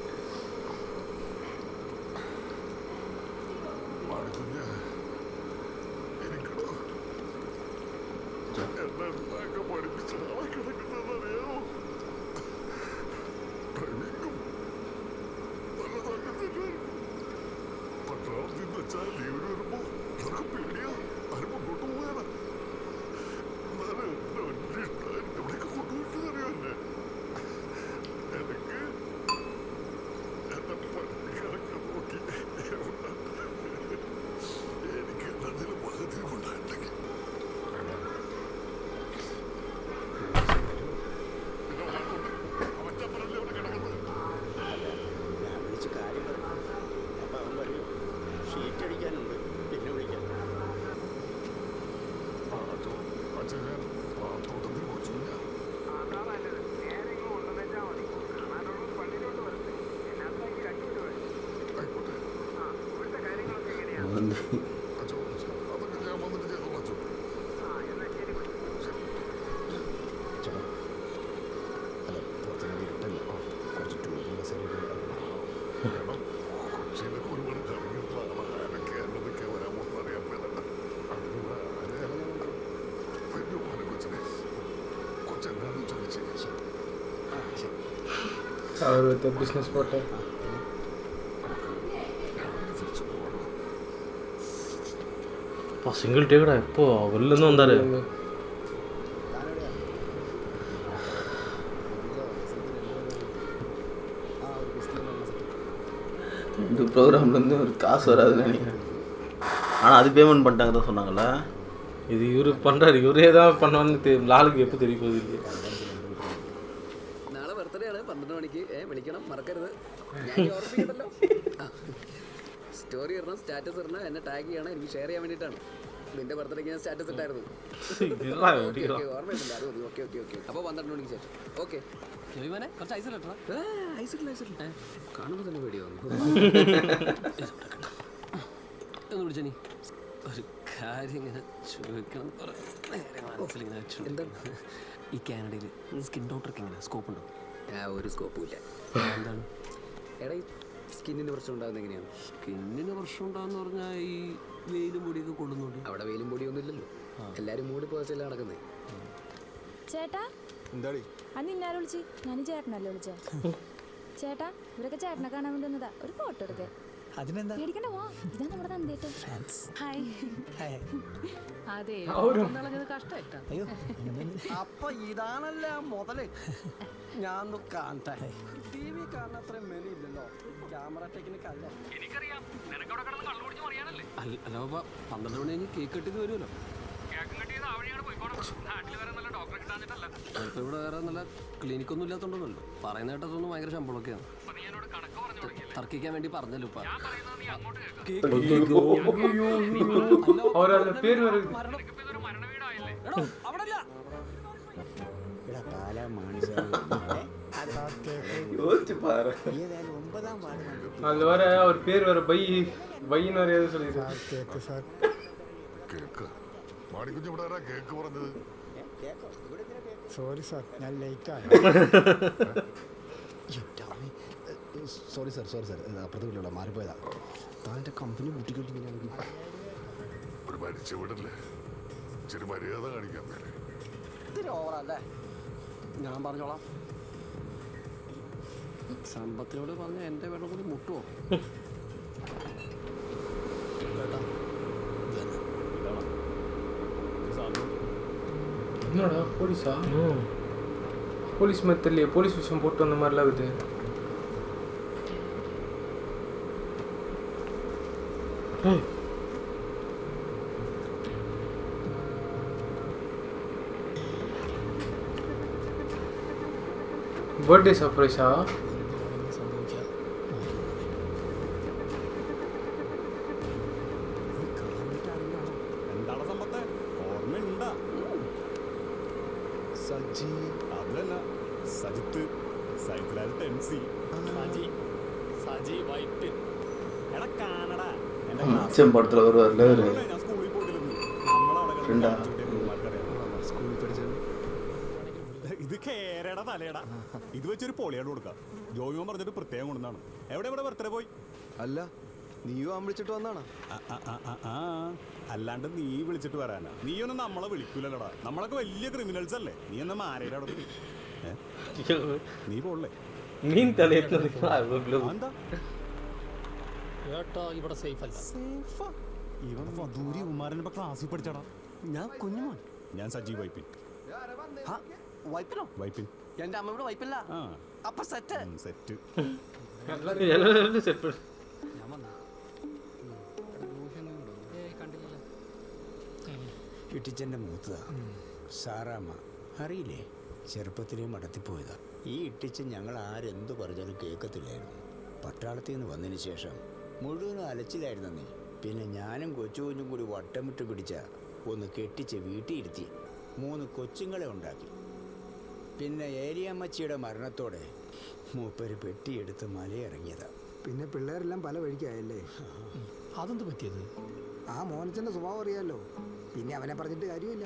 அவர் பிஸ்னஸ் போட்டார். சிங்கிள் டேக்கடா எப்போ வெளிலேருந்து வந்தார். இந்த ப்ரோக்ராம்லேருந்து ஒரு காசு வராதுன்னு நினைக்கிறேன். ஆனால் அது பேமெண்ட் பண்ணிட்டாங்க தான் சொன்னாங்களா? இது இவரு பண்ணுறாரு, இவரே தான் பண்ணுவான்னு லாலுக்கு எப்போ தெரிய போகுது இல்லையா? നാളെ ബർത്ത്ഡേ ആണ് 12 മണിക്ക്. വിളിക്കണം, മറക്കരുത്. സ്റ്റോറി ഇടണം, സ്റ്റാറ്റസ് ഇടണം, എന്നെ ടാഗ് ചെയ്യണം, എനിക്ക് ഷെയർ ചെയ്യാൻ വേണ്ടിയിട്ടാണ്. നിന്റെ ബർത്ത്ഡേക്ക് ഞാൻ സ്റ്റാറ്റസ് ഇട്ടായിരുന്നു. ഓർമ്മയുണ്ടല്ലോ, അത് മതി. Okay okay okay. അപ്പോൾ 12 മണിക്ക് ശേഷം. ഓക്കെ കുറച്ച് ഐസിലിട്ടാ. ഐസിലില്ല കാണുമ്പോൾ തന്നെ പേടി വന്നു. ഒന്ന് വിളിച്ചാ നീ ഒരു കാര്യം ഇങ്ങനെ ചോദിക്കണം. എന്താ ഈ കാനഡയിൽ സ്കിൻ ഡോക്ടർക്ക് എങ്ങനെ സ്കോപ്പ് ഉണ്ടോ? ഒരു സ്കോപ്പും ഇല്ല. എന്താണ് എടാ ഈ സ്കിന്നിന് പ്രശ്നം ഉണ്ടാകുന്നത് എങ്ങനെയാണ്? സ്കിന്നിന് പ്രശ്നം ഉണ്ടാകുന്ന പറഞ്ഞാൽ ഈ വെയിലും പൊടിയൊക്കെ കൊള്ളുന്നുണ്ട്. അവിടെ വെയിലും പൊടിയൊന്നും ഇല്ലല്ലോ, എല്ലാവരും മൂടി പോച്ചല്ലേ നടക്കുന്നത്. ചേട്ടാ എന്താടി അന്ന് ഇന്നാരെ വിളിച്ച്? ഞാൻ ചേട്ടനല്ലേ വിളിച്ചേ. ചേട്ടാ ഇവരൊക്കെ ചേട്ടനെ കാണാൻ വേണ്ടി വന്നതാ, ഒരു ഫോട്ടോ എടുക്കേ. പേടിക്കണ്ട, വാ, ഇതാ നമ്മുടെ നന്ദേട്ടൻ. ഹായ്. അതെ കഷ്ടായിട്ടാ. അപ്പൊ ഇതാണല്ല മുതല്. ഞാൻ കാണട്ടെ. ടി വി കാണാൻ അത്രയും മെനു ഇല്ലല്ലോ, ക്യാമറ ടെക്നിക് അല്ല. എനിക്കറിയാം, അല്ല 12 മണി കഴിഞ്ഞ് കേക്ക് കെട്ടിക്ക് വരുമല്ലോ. ഇപ്പൊ ഇവിടെ വേറെ നല്ല ക്ലിനിക്കൊന്നും ഇല്ലാത്തോണ്ടല്ലോ. പറയുന്ന കേട്ടതൊന്നും ഭയങ്കര ശമ്പളമൊക്കെയാണ്. തർക്കിക്കാൻ വേണ്ടി പറഞ്ഞല്ലോ. ഇപ്പൊ அதில் வர அவர் பேர் வேற பையின்னு வேற எதுவும் சொல்லி സാർ സോറി സാർ, ഞാൻ ലേറ്റാണ്. സോറി സാർ അപ്പുറത്ത് വീട്ടിലുള്ള മാറിപ്പോയതാ. താൻ്റെ കമ്പനി മുട്ടിക്കൊണ്ടിരിക്കുകയാണെങ്കിൽ ഒരു മരിച്ച വീടല്ലേ, ഇച്ചിരി മര്യാദ കാണിക്കാൻ മേലെ. ഇത്തിരി ഓവറല്ലേ? ഞാൻ പറഞ്ഞോളാം. സമ്പത്തിനോട് പറഞ്ഞ എൻ്റെ വെള്ളം കൂടി മുട്ടുവോ? என்னடா போலீஸா? போலீஸ் மாதிரி தெரியல, போலீஸ் விஷயம் போட்டு வந்த மாதிரிலாம் இருக்குது. பர்த்டே சர்ப்ரைஸா? എന്താണ് സമ്പത്തെ ഓർമ്മയുണ്ടാ? സജി അതല്ല, സജിത്ത് സൈക്കിളാൽ ടെൻസി സജി വൈറ്റ് എടാ കാനഡ അച്ഛൻ പടത്തിൽ വരുമല്ലേ ഒരു ഞാൻ സ്കൂളിൽ പോയിട്ടില്ല. ഫ്രണ്ടാ സ്കൂളിൽ പഠിച്ചത് ഇത് കേരയുടെ തലയടാ. ഇത് വെച്ചൊരു പൊളിയാട് കൊടുക്കാം. ജോയിമോൻ പറഞ്ഞിട്ട് പ്രത്യേകം കൊണ്ടാണ്. എവിടെ ബർത്ത്ഡേ പോയി? അല്ല നീയും ആ വിളിച്ചിട്ട് വന്നാണോ? അല്ലാണ്ട് നീ വിളിച്ചിട്ട് വരാനാ? നീ ഒന്നും നമ്മളെ വിളിക്കൂലല്ലടാ. നമ്മളൊക്കെ വലിയ ക്രിമിനൽസ് അല്ലേ? നീ എന്നാ മാരയുടെ അവിടെ നീ പോളേ മീൻ തലയെന്താ ഇവിടെ സേഫ് അല്ല. ഇവൻ വധൂരി ഉമാരൻ ഇപ്പൊ ക്ലാസ്സിൽ പഠിച്ചടാ. ഞാൻ കുഞ്ഞുമോൻ. ഞാൻ സജി വൈപ്പിൻ. വൈപ്പിനോ? വൈപ്പിൻ എന്റെ അമ്മയുടെ വൈപ്പില്ല. അപ്പൊ സെറ്റ് സെറ്റ് ഇട്ടിച്ചൻ്റെ മൂത്തതാ സാറാമ്മ. അറിയില്ലേ, ചെറുപ്പത്തിലേ മടത്തിപ്പോയതാ. ഈ ഇട്ടിച്ചൻ ഞങ്ങൾ ആരെന്തു പറഞ്ഞാലും കേൾക്കത്തില്ലായിരുന്നു. പട്ടാളത്തിൽ നിന്ന് വന്നതിന് ശേഷം മുഴുവനും അലച്ചിലായിരുന്നേ. പിന്നെ ഞാനും കൊച്ചു കുഞ്ഞും കൂടി വട്ടമിട്ട് പിടിച്ച ഒന്ന് കെട്ടിച്ച് വീട്ടിലിരുത്തി 3 കൊച്ചുങ്ങളെ ഉണ്ടാക്കി. പിന്നെ ഏരിയമ്മച്ചിയുടെ മരണത്തോടെ മൂപ്പര് പെട്ടിയെടുത്ത് മലയിറങ്ങിയതാ. പിന്നെ പിള്ളേരെല്ലാം പല വഴിക്കായല്ലേ. അതെന്ത് പറ്റിയത്? ആ മോനച്ചൻ്റെ സ്വഭാവം അറിയാലോ. പിന്നെ അവനെ പറഞ്ഞിട്ട് കാര്യമില്ല.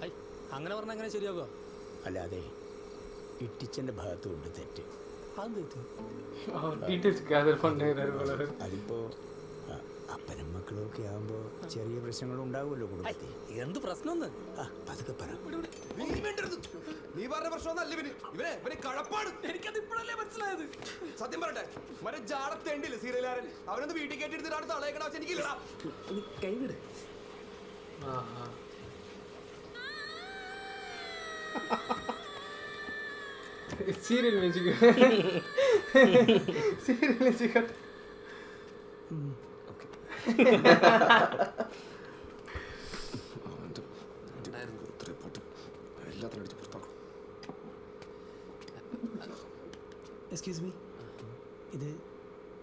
അങ്ങനെ പറഞ്ഞാൽ അങ്ങനെ ശരിയാകുക? അല്ലാതെ ഇട്ടിച്ചൻ്റെ ഭാഗത്തുകൊണ്ട് തെറ്റ്. അതിപ്പോ അപ്പനും മക്കളും ഒക്കെ ആകുമ്പോ ചെറിയ പ്രശ്നങ്ങളും ഉണ്ടാവുമല്ലോ കുടുംബത്തിൽ. എന്ത് പ്രശ്നം? പതുക്കെ പറ. നീ പറഞ്ഞ പ്രശ്നമൊന്നല്ല ഇവനെ കഴപ്പാണ്. എനിക്കത് ഇപ്പോഴല്ലേ മനസ്സിലായത്. സത്യം പറയട്ടെ, മറ്റേ ജാടത്തേണ്ടില്ല സീരിയലുകാരൻ. അവനൊന്ന് വീട്ടിൽ കേട്ടിരുന്നിട്ടാണ് തളയേക്കണ ആവശ്യം എനിക്കില്ലടാ. കൈവിട്. Serial music serial music excuse me, ഇത്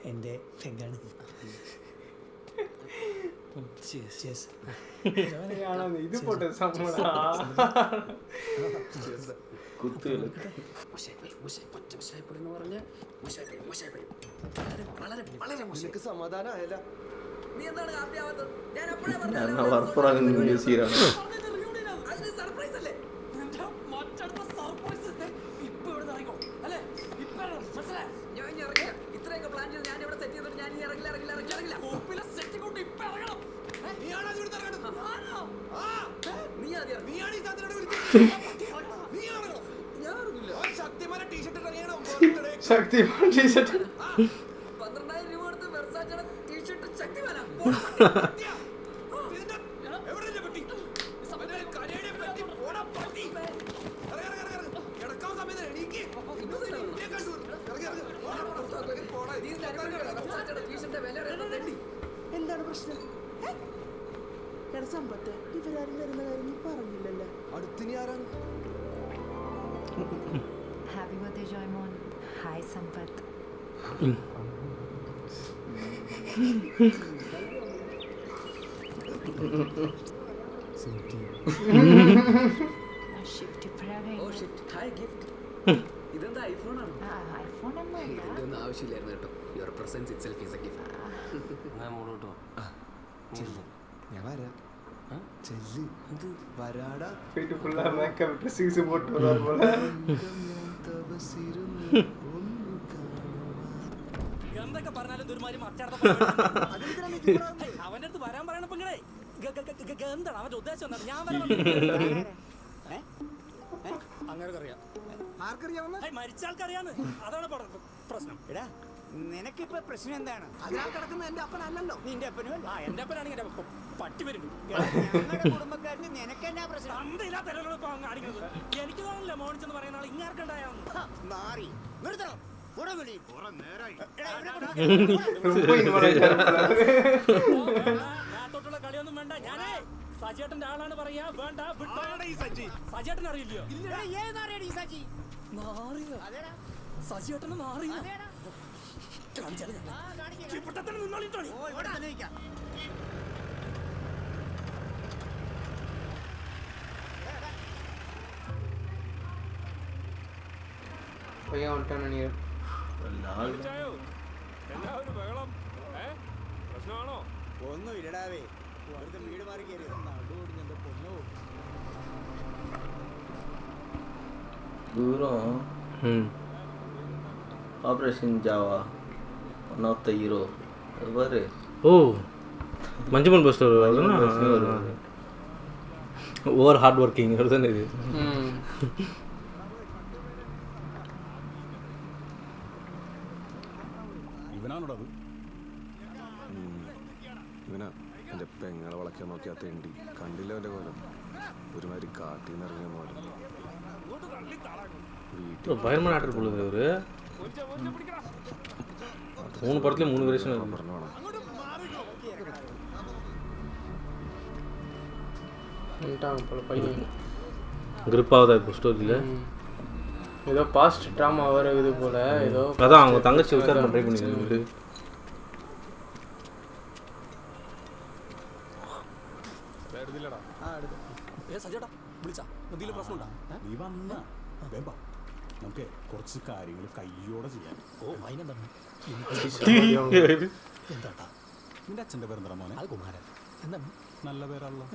എൻ്റെ ഫ്രണ്ടാണ്. ഇത് പോട്ടെ സമാധാനമായല്ല. നീ എന്താണ് ഹാപ്പി ആവാത്തത്? ഞാൻ സർപ്രൈസ് അല്ലേ? ഇപ്പൊ ഇവിടെ ഇറങ്ങോ അല്ലേ? ഞാൻ ഇറങ്ങില്ല. ഇത്രയൊക്കെ പ്ലാൻ ചെയ്ത് ഞാൻ ഇവിടെ സെറ്റ് ചെയ്തിട്ട് ഞാൻ ഇറങ്ങില്ല. സെറ്റ് കൊണ്ട് ഇപ്പൊ ഇറങ്ങണം. ശക്തിമാൻ ടീഷർട്ട് 12,000 രൂപ കൊടുത്ത് വെർസാച്ചയുടെ ടീഷർട്ട് ശക്തിമാനാ. എന്താണ് പ്രശ്നം? സമ്പത്ത് ഇവരാരും വരുന്ന കാര്യം നീ പറഞ്ഞില്ലല്ലോ. അടുത്തിനി ആരാണ്? Happy birthday Joymon. Hi Sampath. ഇതെന്താ ഐഫോണാണ്? ഐഫോൺ ആവശ്യമില്ലായിരുന്നു കേട്ടോ. Your presence itself is a gift. ഞാൻ വരാം. ചെല്ല് വരാടാ. മേക്കപ്പ് ഡ്രസ്സിങ്സ് പോട്ട് പോലെ എന്തൊക്കെ പറഞ്ഞാലും ദുരുമാരി അവന്റെ അടുത്ത് വരാൻ പറയണപ്പോ എന്താണ് അവന്റെ ഉദ്ദേശം? ഞാൻ അങ്ങനെ അറിയാം. മരിച്ച ആൾക്കറിയാന്ന്. അതാണ് പ്രശ്നം. എടാ നിനക്കിപ്പോ പ്രശ്നം എന്താണ്? അതിനാ കിടക്കുന്ന എന്റെ അപ്പനല്ലല്ലോ. നിന്റെ അപ്പനും എന്റെ അപ്പനാണെങ്കിൽ പട്ടി വരും കുടുംബക്കാരന് നിനക്കെന്നാ പ്രശ്നം? എനിക്ക് തോന്നില്ല മോണിച്ചെന്ന് പറയുന്ന ആൾ ഇങ്ങാർക്കുണ്ടായാന്ന് നാറി നിർത്തണം. തൊട്ടുള്ള കളിയൊന്നും വേണ്ട. ഞാനേ സജിയേട്ടന്റെ ആളാണ് പറയാ. വേണ്ട സജിയേട്ടൻ അറിയില്ലയോ? സജിയേട്ടന് നാറിയ നിന്നോളിട്ടോളി. എല്ലാവരും ബഹളം പ്രശ്നമാണോ? ഒന്നും ഇല്ലടാവേ, അവിടുത്തെ വീട് മാറി കയറിയത് നടുവോടിഞ്ഞെന്റെ പൊന്നോ. ദൂരം Operation Java one of the hero அது பாரு. ஓ மஞ்சுமல் பஸ்டர் ஓவர் ஹார்ட் ஒர்க்கிங் அதுதானே இது. ഇവനാണോടാ അത്? ഇവനാ എൻ്റെ പെങ്ങളെ വളയ്ക്കാൻ നോക്കിയാ തേണ്ടി. കണ്ടില്ല അവൻ്റെ കോലം, ഒരുമാതിരി കാട്ടിൽ നിന്ന് ഇറങ്ങിയ പോലെ. பயங்கரமான ஆக்டர் போல இவரு. 3 படத்துலயும் 3 வேரியேஷன் இருக்கு. கிரிப் ஆகுதா இப்போ ஸ்டோரியில்? ஏதோ பாஸ்ட் ட்ராமா வருது போல. ஏதோ அதான் அவங்க தங்கச்சி விசாரணை ட்ரை பண்ணிருக்காங்க. നീ വന്ന നമുക്ക് കുറച്ച് കാര്യങ്ങൾ കയ്യോടെ ചെയ്യാം. നിന്റെ അച്ഛൻ്റെ പേരെന്താ മോനെ? കുമാരൻ. നല്ല പേരാണല്ലോ.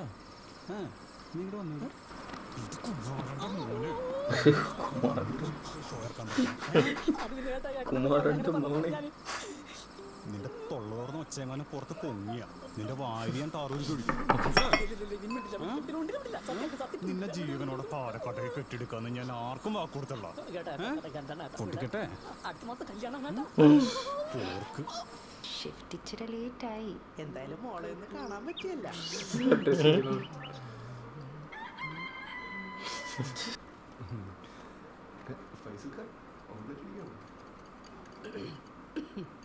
നിങ്ങടെ വന്നത് നിന്റെ തൊള്ളോർന്ന് ഒച്ചെങ്ങാനും പുറത്ത് പൊങ്ങിയ നിന്റെ വാരിയാൻ താറൂരി കുഴിക്കും. നിന്നെ ജീവനോടെ താരക്കട്ടയിൽ കെട്ടിയെടുക്കാന്ന് ഞാൻ ആർക്കും വാക്ക് കൊടുത്തല്ല. പൊട്ടിക്കട്ടെ. ഷിഫ്റ്റ് ഇച്ചിരി ലേറ്റായി. എന്തായാലും മോളെ ഒന്ന് കാണാൻ പറ്റിയല്ല.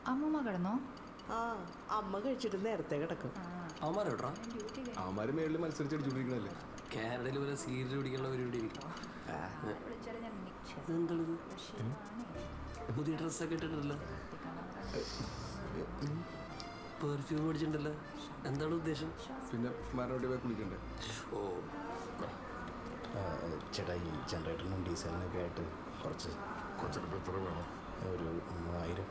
അമ്മൂമ്മ കിടന്നോ? ആ, അമ്മ കഴിച്ചിട്ട് നേരത്തെ കിടക്കും. അവന്മാര് മേളിൽ മത്സരിച്ചടിച്ചോണ്ടിരിക്കണല്ലേ. കാനഡയിൽ പോലെ സീരിയൽ പിടിക്കാനുള്ള പരിപാടി. പുതിയ ഡ്രസ്സൊക്കെ ഇട്ടിട്ടല്ലോ, പെർഫ്യൂം അടിച്ചിട്ടുണ്ടല്ലോ. എന്താണ് ഉദ്ദേശം? പിന്നെ മരണോട്ടി പോയി കുളിക്കണ്ടേ? ഓ ചേട്ടാ, ഈ ജനറേറ്ററിനും ഡീസലിനൊക്കെ ആയിട്ട് കുറച്ച് എത്ര വേണം? ഒരു 3000.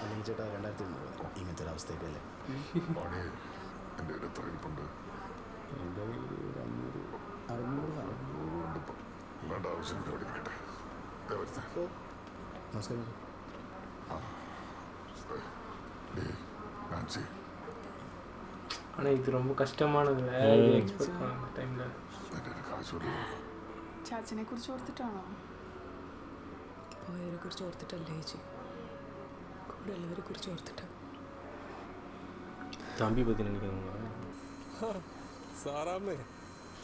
അല്ലെങ്കിൽ ചേട്ടാ 2500. ഇങ്ങനത്തെ ഒരു അവസ്ഥയൊക്കെയല്ലേ. പണി എൻ്റെ ഒരു എത്ര ഇരിപ്പുണ്ട്? എൻ്റെ 600 അല്ലാണ്ട് ആവശ്യം ഇവിടെ ഇരിക്കട്ടെ. നമസ്കാരം. നാൻസി, ஆனால் இது ரொம்ப கஷ்டமானது. எக்ஸ்பெக்ட் பண்ண டைமில் ചാച്ചനെ കുറിച്ച് ഓർത്തിട്ടാണോ? പോയവരെ കുറിച്ച് ഓർത്തിട്ടല്ലേ ചേച്ചി, കൂടെ ഉള്ളവരെ കുറിച്ച് ഓർത്തിട്ടാ. തമ്പി പറ്റി നിனைக்கிறவங்க സാറാമ്മേ,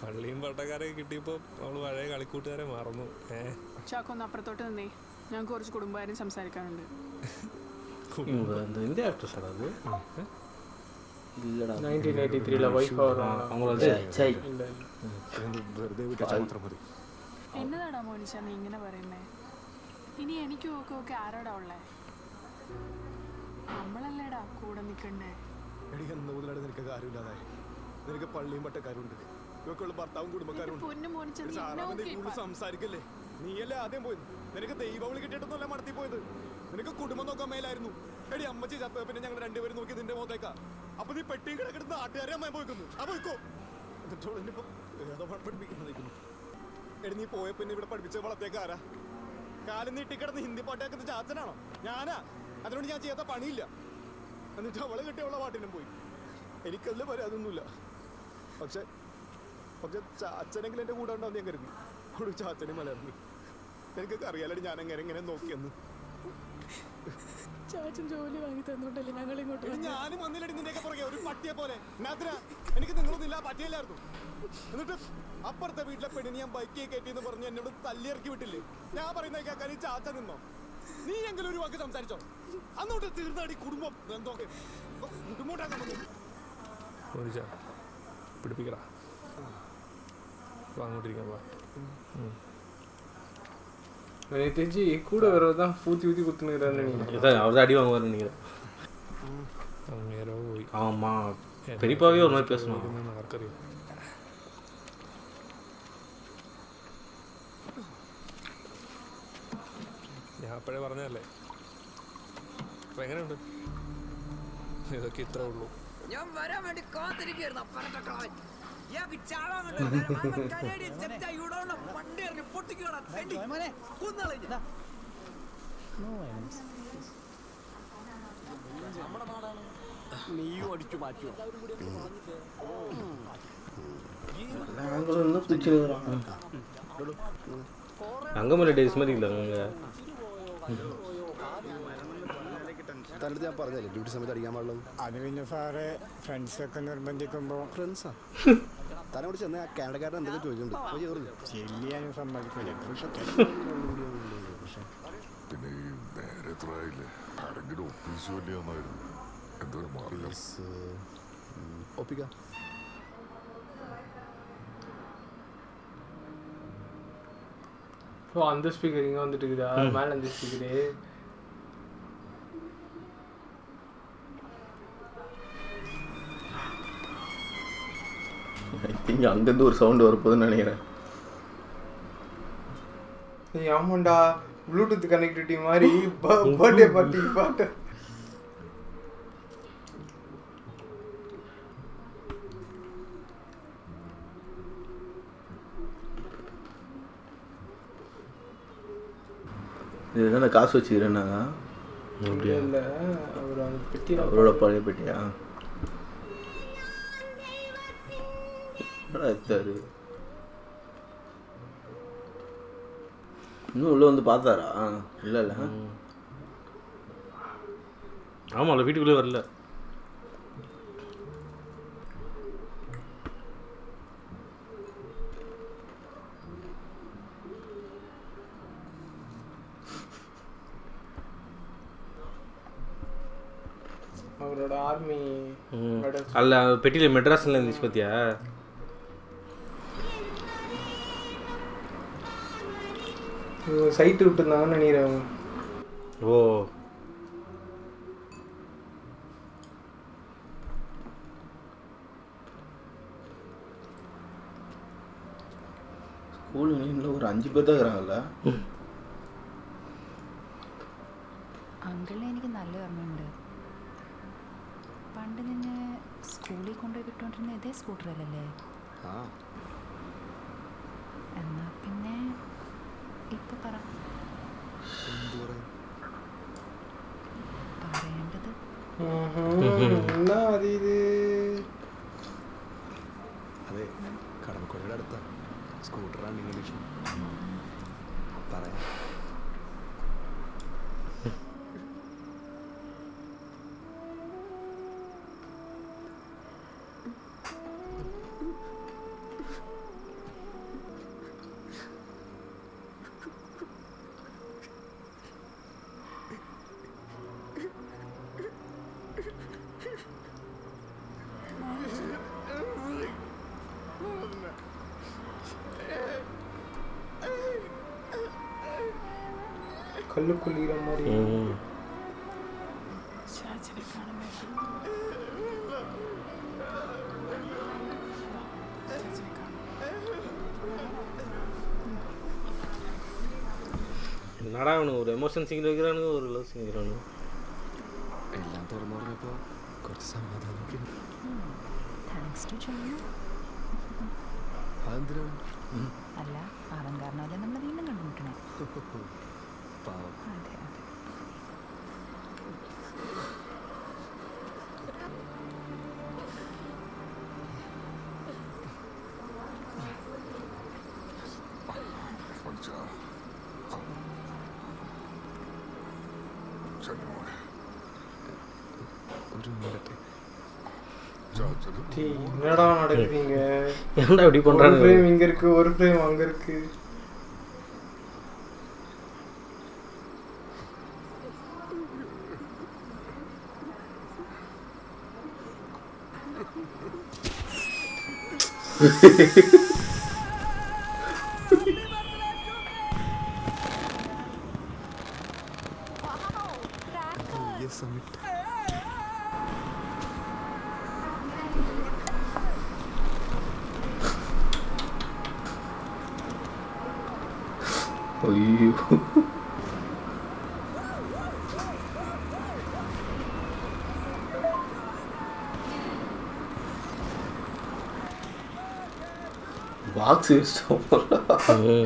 പള്ളിയും പട്ടക്കാരൊക്കെ കിട്ടിയപ്പോൾ അവള് പഴയ കളിക്കൂട്ടുകാരെ മറന്നു. ചാക്കൊന്ന് അപ്പുറത്തോട്ട് നിന്നേ, ഞാൻ കുറച്ച് കുടുംബകാര്യം സംസാരിക്കാനുണ്ട്. இந்த ஆக்ட்ரஸ் அது 1983 വൈഫ് എന്നതാടാ മോനിച്ച നീ ഇങ്ങനെ പറയുന്നേ? ഇനി എനിക്കും ഒക്കെ ആരോടാ ഉള്ളേ? നമ്മളല്ലേടാ കൂടെ നിൽക്കണ്ടേ? എനിക്ക് എന്ന് മുതലാണ് നിനക്ക് കാര്യമില്ലാതായി. നിനക്ക് പള്ളിയും പട്ടക്കാരുണ്ട്, ഇവക്കുള്ള ഭർത്താവും കുടുംബക്കാരുണ്ട്. കൂടുതൽ സംസാരിക്കല്ലേ. നീയല്ലേ ആദ്യം പോയത്. നിനക്ക് ദൈവവിളി കിട്ടിയിട്ടൊന്നുമല്ല മടത്തി പോയത്. നിനക്ക് കുടുംബം നോക്കാൻ മേലായിരുന്നു. എടി അമ്മച്ചി ചത്ത പിന്നെ ഞങ്ങൾ രണ്ടുപേരും നോക്കി നിന്റെ മുഖത്തേക്കാ. അപ്പൊ നീ പെട്ടിയും കിടക്കിട്ട് നാട്ടുകാരെ അമ്മ പോയിക്കുന്നു. ആ പോയിക്കോ. എന്നിട്ടോ ഏതോ പഠിപ്പിക്കുന്നതായിരിക്കുന്നു. എടി നീ പോയ പിന്നെ ഇവിടെ പഠിപ്പിച്ച വളത്തേക്കാരാ? കാലം നീട്ടിക്കിടന്ന് ഹിന്ദി പാട്ടാക്കുന്ന ചാച്ചനാണോ? ഞാനാ. അതിനോട് ഞാൻ ചെയ്യാത്ത പണിയില്ല. എന്നിട്ട് അവളെ കിട്ടിയവളെ പാട്ടിനും പോയി. എനിക്കതിൽ പരാതൊന്നുമില്ല. പക്ഷെ ചാച്ചനെങ്കിലും എൻ്റെ കൂടെ ഉണ്ടാവും ഞാൻ കരുതി. അവിടെ ചാച്ചനെ മലർന്നു. എനിക്കൊക്കെ അറിയാലോ ഞാൻ എങ്ങനെ നോക്കിയെന്ന്. ചാച്ചൻ ജോലി വാങ്ങി തന്നോണ്ടല്ലേ ഞങ്ങൾ ഇങ്ങോട്ട് ഞാനും വന്നില്ലടി നിന്റെയൊക്കെ പുറകെ ഒരു പട്ടിയെ പോലെ. എനിക്ക് നിങ്ങളൊന്നില്ല പറ്റിയില്ലായിരുന്നു. എന്നിട്ട് അപ്പുറത്തെ വീട്ടിലെ പെണ്ണിനെ ഞാൻ ബൈക്കിൽ കയറ്റിന്ന് പറഞ്ഞ് എന്നോട് തല്ലിയിറക്കി വിട്ടില്ലേ? ഞാൻ പറയുന്ന കേൾക്കാൻ ഈ ചാച്ച നിന്നോ? നീ എങ്കിലും ഒരു വാക്ക് സംസാരിച്ചോ? അന്നോട്ട് തീർന്നാടി കുടുംബം എന്തൊക്കെ ബുദ്ധിമുട്ടാക്കാൻ പിടിപ്പിക്കടാ അങ്ങോട്ടിരിക്കാൻ தெரிஞ்சு கூட வரதான் ஊற்றி ஊற்றி குத்துனுங்கிறான்னு நினைக்கிறேன். அவர் அடி வாங்குவார்னு நினைக்கிறேன். ஆமாம் பெரியப்பாவே ஒரு மாதிரி பேசணும். ഞാൻ അപ്പോഴേ പറഞ്ഞതല്ലേ. അപ്പം എങ്ങനെയുണ്ട്? ഇതൊക്കെ ഇത്രേ ഉള്ളൂ. ഞാൻ വരാൻ വേണ്ടി കാത്തിരിക്കുകയായിരുന്നു. നീയും അടിച്ചു മാറ്റുമോ? அங்கமலை டேஸ் மாதிரி இல்லை அங்கே. തൻ്റെ ഞാൻ പറഞ്ഞല്ലേ ഡ്യൂട്ടി സമയത്ത് അടിക്കാൻ പാടുള്ളൂ. അത് പിന്നെ സാറ് ഫ്രണ്ട്സൊക്കെ നിർബന്ധിക്കുമ്പോൾ ഫ്രണ്ട്സാ തന്നോട് ചെന്ന് ആ കാനഡക്കാരൻ എന്തൊക്കെ ചോദിക്കുന്നുണ്ട്. ചെല്ലിയാനും സമ്മതിക്കില്ല. പിന്നെ ഈ നേരെ എത്രയില്ലേ ആരെങ്കിലും ഒപ്പീസ് വേണ്ടിയാന്നായിരുന്നു എന്തൊരു മാർഗം ഒപ്പിക്കാം. ஓ அந்த ஸ்பீக்கர் இங்கே வந்துட்டு இருக்குதா? மேலே அந்த ஸ்பீக்கரு ஐ திங்க் அங்கேருந்து ஒரு சவுண்டு வரப்போகுதுன்னு நினைக்கிறேன். ஆமாண்டா ப்ளூடூத் கனெக்டிவிட்டி மாதிரி பர்த்டே பார்ட்டி பாட்டு. இதுதானே காசு வச்சுக்கிறேன்னாங்க. இல்லை அவர் அந்த பெட்டி அவரோட பழைய பெட்டியா எடுத்தாரு. இன்னும் உள்ள வந்து பார்த்தாரா? இல்லை இல்லை ஆமாம் வீட்டுக்குள்ளே வரல. அவரோட ஆர்மி அல்ல பெட்டியில் மெட்ராஸில் இருந்துச்சு பார்த்தியா? சைட்டு விட்டுருந்தாங்கன்னு நினைக்கிறேன். ஓ ஸ்கூல் யூனியனில் ஒரு 5 பேர் தான் இருக்கிறாங்கல்ல. അങ്കിളിനെ എനിക്ക് നല്ല ഓർമ്മയുണ്ട്. പണ്ട് നിന്നെ സ്കൂളിൽ കൊണ്ടുപോയി വിട്ടുകൊണ്ടിരുന്ന ഇതേ സ്കൂട്ടറിലല്ലേ? എന്നാ പിന്നെ ഇപ്പൊ പറയേണ്ടത് അതെ കടമക്കുഴയുടെ അടുത്ത സ്കൂട്ടറാണ് ഇംഗ്ലീഷ് പറയാം. கல்லு குளிக்கிற மாதிரி. என்னடா அவனுக்கு ஒரு எமோஷன் சீன் வைக்கிறானுங்க, ஒரு லவ் சீன் வைக்கிறானுங்க. എല്ലാം തുറന്നു പറഞ്ഞപ്പോൾ കുറച്ച് സമാധാനം. അതെന്തിനാ? അല്ല അവൻ കാരണമല്ലേ നമ്മൾ വീണ്ടും കണ്ടുമുട്ടണേ. പാവം. അതെ അതെ. ஒரு மினிட். என்னடா நடக்குதுங்க? ஏன்டா இப்படி பண்றாங்க? ஒரு ஃப்ரேம் இங்க இருக்கு, ஒரு ஃப்ரேம் அங்க இருக்கு. Yes, Amit. ஐயோ ബാക്സ് ഇഷ്ടം 12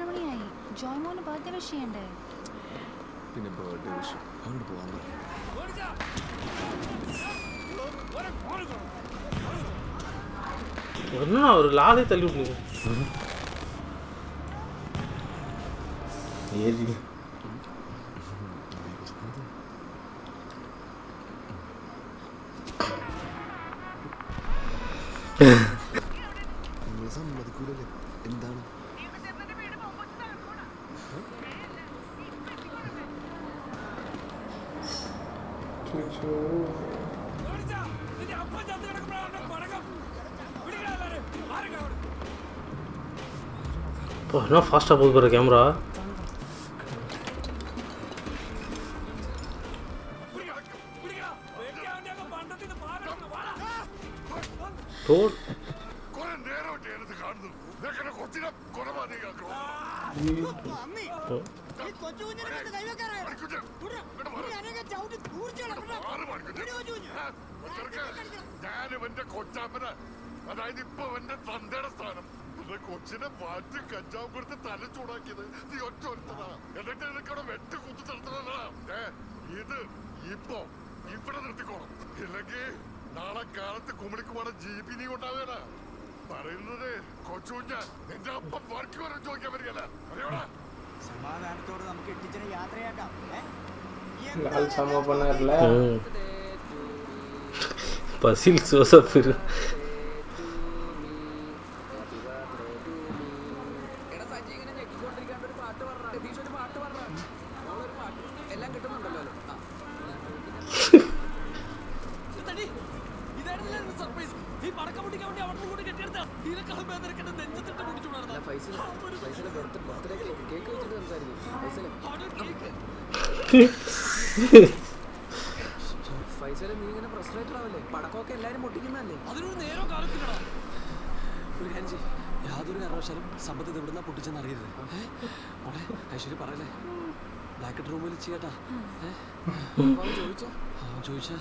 മണിയായി. ജോയ് മോന് ബർത്ത്ഡേ വിഷ് ചെയ്യണ്ടേ? പിന്നെ ബർത്ത്ഡേ വിഷ് അവനോട് പോകാൻ என்ன ஒரு லாலே தள்ளி விட்டுங்க. ஏறி സമ്മതിക്കൂലല്ലേ? എന്താണ് என்ன ஃபாஸ்ட்டாக போகுது பாரு கேமரா. ഞാനിവന്റെ കൊച്ചാപ്പന, അതായത് ഇപ്പൊ എന്റെ തന്തയുടെ സ്ഥാനം. കൊച്ചിനെ മാറ്റി കഞ്ചാവ് കൊടുത്ത് തല ചൂടാക്കിയത് നീ ഒറ്റ ഒരുത്തനാ. എന്നിട്ട് എനിക്കവിടെ വെട്ട് കുത്തു നിർത്തണ. ഇത് ഇപ്പൊ ഇവിടെ നിർത്തിക്കോണം, ഇല്ലെങ്കിൽ നാളെ കാലത്ത് കുമിളിക്ക് പോണ ജീപ്പി നീ ഉണ്ടാവുകയാണ്. പറയുന്നത് കൊച്ചുഞ്ഞ നിന്റെ അപ്പം വർക്ക് വരെ ചോദിക്കാൻ വരികയല്ല, അറിയോടാ. സമാധാനത്തോടെ നമുക്ക് എട്ടിച്ചിനെ യാത്രയാക്കാം. லால் சம பண்ணார்ல. பசில் ஜோசப் ഫൈസല് നീ ഇങ്ങനെ ഫ്രസ്ട്രേറ്റഡ് ആവല്ലേ? പടക്കമൊക്കെ എല്ലാരും പൊട്ടിക്കുന്നല്ലേ? അതിനൊരു നേരോ കാലത്തിലടാ. ഒരു കാര്യം ചെയ്യ്, യാതൊരു കാരണവശാലും സമ്പത്ത് എവിടുന്നാ പൊട്ടിച്ചെന്ന് അറിയരുത്. മോളെ ഐശ്വര്യ പറയല്ലേ, ബ്ലാക്കറ്റ് റൂമിൽ ചെയ്യട്ടാ. ചോദിച്ചാ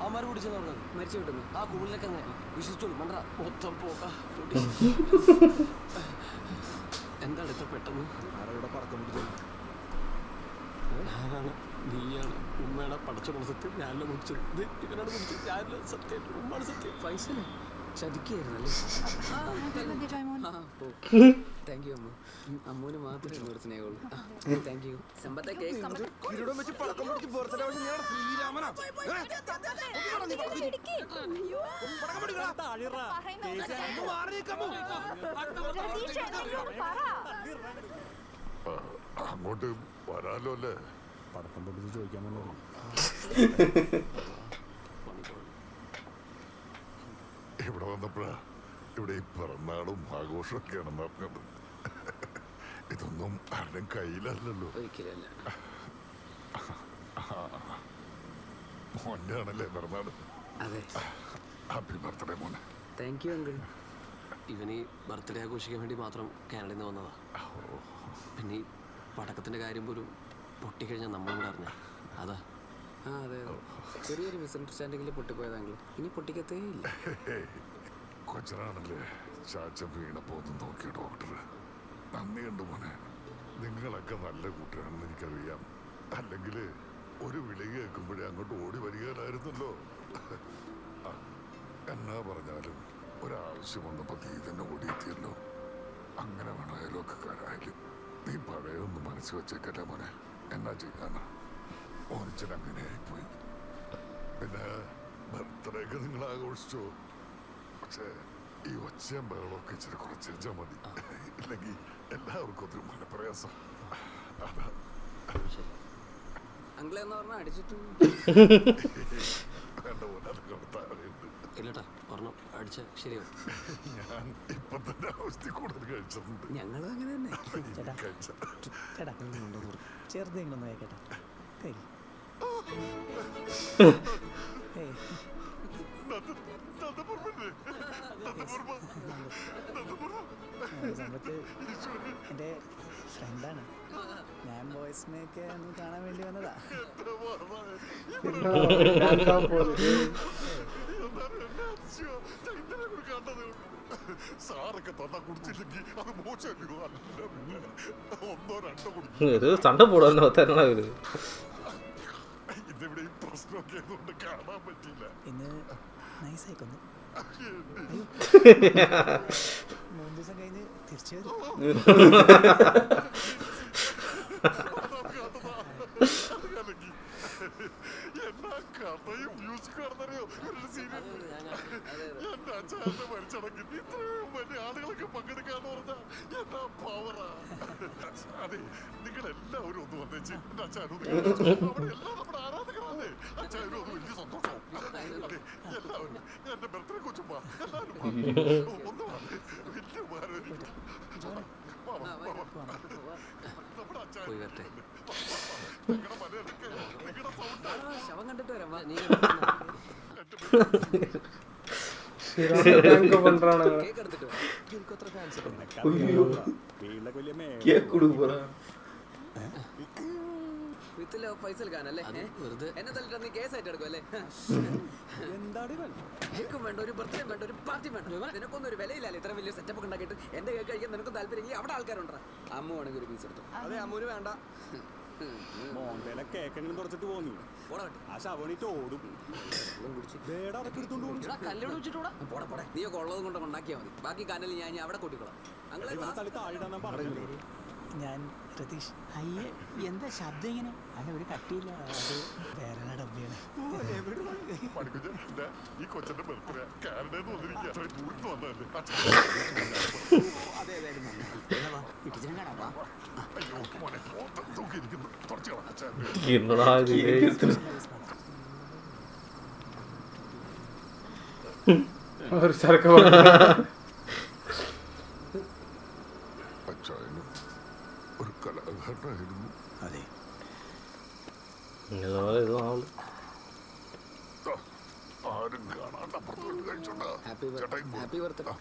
അവന്മാര് പൊടിച്ചെന്ന് പറഞ്ഞത് മരിച്ചു കിട്ടുന്നു. ആ കുമിളിലൊക്കെ അങ്ങനെ വിശ്വസിച്ചോളൂ. മണ്ട മൊത്തം പോകാ. എന്താണ് ഇത്ര പെട്ടെന്ന്? ആരോടെ പടക്കം പിടിച്ചത്? ഞാനാണ്, നീയാണ്, ഉമ്മയാണ്. പടച്ചോണ സത്യം, ഞാനല്ല മുടിച്ചത്. ഇവനാണ് മുടിച്ചത്, ഞാനല്ല സത്യം, ഉമ്മാണ് സത്യം. ഫൈസല് ചതിക്കായിരുന്നല്ലേ? താങ്ക് യു അമ്മ. അമ്മൂന് മാത്രമേ എന്നോട് സ്നേഹമുള്ളൂ. Thank you. സമ്പത്തെ കിരീടം വെച്ച് പടക്കം പിടിച്ച് ബർത്ത്ഡേ ആവുന്ന ഞാൻ ശ്രീരാമനാ. അങ്ങോട്ട് വരാലോ അല്ലേ? പടക്കം പൊട്ടിച്ച് ചോദിക്കാൻ വന്നു. ഇവിടെ വന്നപ്പോഴാ ഇവിടെ ഈ പിറന്നാളും ആഘോഷമൊക്കെയാണെന്ന് അറിഞ്ഞത്. ഇതൊന്നും ആരുടെയും കയ്യിലല്ലല്ലോ. ഒരിക്കലല്ല. മോൻ്റെ ആണല്ലേ പിറന്നാള്? അതെ. ഹാപ്പി ബർത്ത്ഡേ മോനെ. Thank you uncle. ഇവന് ബർത്ത്ഡേ ആഘോഷിക്കാൻ വേണ്ടി മാത്രം കാനഡയിൽ നിന്ന് വന്നതാ. പിന്നെ ഈ പടക്കത്തിൻ്റെ കാര്യം പോലും പൊട്ടിക്കഴിഞ്ഞാൽ നമ്മളും കൂടെ അറിഞ്ഞ അതാ. ആ അതെ അതെ, ചെറിയൊരു മിസ്അണ്ടർസ്റ്റാൻഡിങ്ങിൽ പൊട്ടിപ്പോയതാങ്കിൾ. ഇനി പൊട്ടിക്കത്തേ ഇല്ല. കൊച്ചനാണല്ലേ ചാച്ച വീണപ്പോന്ന് നോക്കിയ ഡോക്ടർ. നന്ദിയുണ്ട് മോനെ, നിങ്ങളൊക്കെ നല്ല കൂട്ടുകാരാണെന്ന് എനിക്കറിയാം. അല്ലെങ്കിൽ ഒരു വിളി കേൾക്കുമ്പോഴേ അങ്ങോട്ട് ഓടി വരികയായിരുന്നല്ലോ. എന്നാ പറഞ്ഞാലും ഒരാവശ്യം വന്നപ്പോൾ നീ തന്നെ ഓടിയെത്തിയല്ലോ. അങ്ങനെ വേണം അയൽവക്കക്കാരായാലും നീ പഴയൊന്നും മനസ്സ് വെച്ചേക്കല്ല മോനെ. എന്നാ ചെയ്യാനാ, ഓനിച്ചൻ അങ്ങനെ ആയിപ്പോയി. പിന്നെ ബർത്ത്ഡേക്ക് നിങ്ങൾ ആഘോഷിച്ചോ, പക്ഷേ ഈ ഒച്ചയും ബഹളമൊക്കെ ഇച്ചിരി കുറച്ചാൽ മതി. ഇല്ലെങ്കിൽ എല്ലാവർക്കും ഒരു മനപ്രയാസം. അതാ അങ്കിളെന്ന് പറഞ്ഞാൽ അടിച്ചിട്ട് വേണ്ട പോലെ അത് കൊടുത്താറുണ്ട്. ഇല്ലട്ടാ പറഞ്ഞു അടിച്ച ശരിയാവും. ഞാൻ ഇപ്പൊ തന്നെ ആവശ്യത്തിൽ കൂടുതൽ കഴിച്ചിട്ടുണ്ട്. ഞങ്ങളും അങ്ങനെ തന്നെ കഴിച്ച ചേട്ടാ ചെറുതെങ്കിലൊന്ന് കേക്കട്ടെ. സമ്പത്ത് എൻ്റെ ഫ്രണ്ടാണ്. ഞാൻ ബോയ്സിനെയൊക്കെ ഒന്ന് കാണാൻ വേണ്ടി വന്നതാ. സാറൊക്കെ തന്നാ കുടിച്ചില്ലെങ്കിൽ അത് മോശമല്ലോ. ഒന്നോ രണ്ടോ ഒരു സണ്ട പോടാൻ ഇന്നിവിടെ ഈ പ്രശ്നമൊക്കെ ആയതുകൊണ്ട് കാണാൻ പറ്റില്ല. ഇന്ന് നൈസായി കൊന്നു. 3 ദിവസം കഴിഞ്ഞ് തിരിച്ചു വരും. എന്നാ കഥയും മ്യൂസിക്കും ആണെന്നറിയോ ഒരു സീരിയൽ. എന്റെ അച്ഛനെ മരിച്ചടങ്ങി ഇത്രയും വലിയ ആളുകളൊക്കെ പങ്കെടുക്കാന്ന് പറഞ്ഞാ എന്നാ പവറാ. അതെ, നിങ്ങളെല്ലാവരും ഒന്ന് വന്നേച്ച് എന്റെ അച്ഛനും അവിടെ എല്ലാം നമ്മുടെ ആരാധകരാണേ. അച്ഛനും ഒന്ന് വലിയ സന്തോഷം. എല്ലാവരും എന്റെ ബർത്ത്ഡേ കൊച്ചുമ്പാ എല്ലാവരും ഒന്ന് വന്നേ. വലിയ ഉപകാരം. നമ്മുടെ അച്ഛൻ ശവം കണ്ടിട്ട് വരാം. കേക്ക് എടുത്തിട്ട് എനിക്ക് അത്ര ഫാൻസ് വിത്തിലോ ഫൈസൽ ഖാനല്ലേ എന്നെ തല്ലിട്ട് നീ കേസായിട്ട് എടുക്കും അല്ലേ? കേക്കും വേണ്ട, ഒരു ബർത്ത്ഡേ വേണ്ട, ഒരു പാർട്ടി വേണ്ട. നിനക്കൊന്നും ഒരു വിലയില്ലല്ലേ ഇത്ര വലിയ സെറ്റപ്പ് ഒക്കെ ഉണ്ടാക്കിയിട്ട്. എന്റെ കേക്ക് കഴിക്കാൻ നിനക്കും താല്പര്യം അവിടെ ആൾക്കാരുണ്ടോ? അമ്മ വേണമെങ്കിൽ ഒരു പീസ് എടുത്തു. അതെ, അമ്മൂന് വേണ്ട. മോന്തേലെ കേക്കെങ്കിലും തുറച്ചിട്ട് പോന്നു. ആ ശവണിട്ട് ഓടും. നീയൊക്കെ ഉള്ളത് കൊണ്ട് ഉണ്ടാക്കിയാൽ മതി. ബാക്കി കാനൽ ഞാൻ അവിടെ കൂട്ടിക്കോളാം. ഞാൻ രതീഷ്. അയ്യേ, എന്താ ശബ്ദം ഇങ്ങനെ? അല്ല, ഒരു കട്ടിയില്ല, അത് വേറെ ഡബ്ബിയാണ്. ഈ കൊച്ചന്റെ ബർത്ത്ഡേ കാനഡയിൽ വന്നിരിക്കുക. ദൂരത്ത് വന്നതല്ലേ. അയ്യോ മോനെ തൂക്കിയിരിക്കുന്നു. തുടച്ചു ഒരു ചരക്ക് അച്ഛനും ഒരു കലാകാരനായിരുന്നു. അതെ, ആരും കാണാണ്ട് അപ്പുറത്തോട്ട് കഴിച്ചോണ്ടാ. Happy birthday.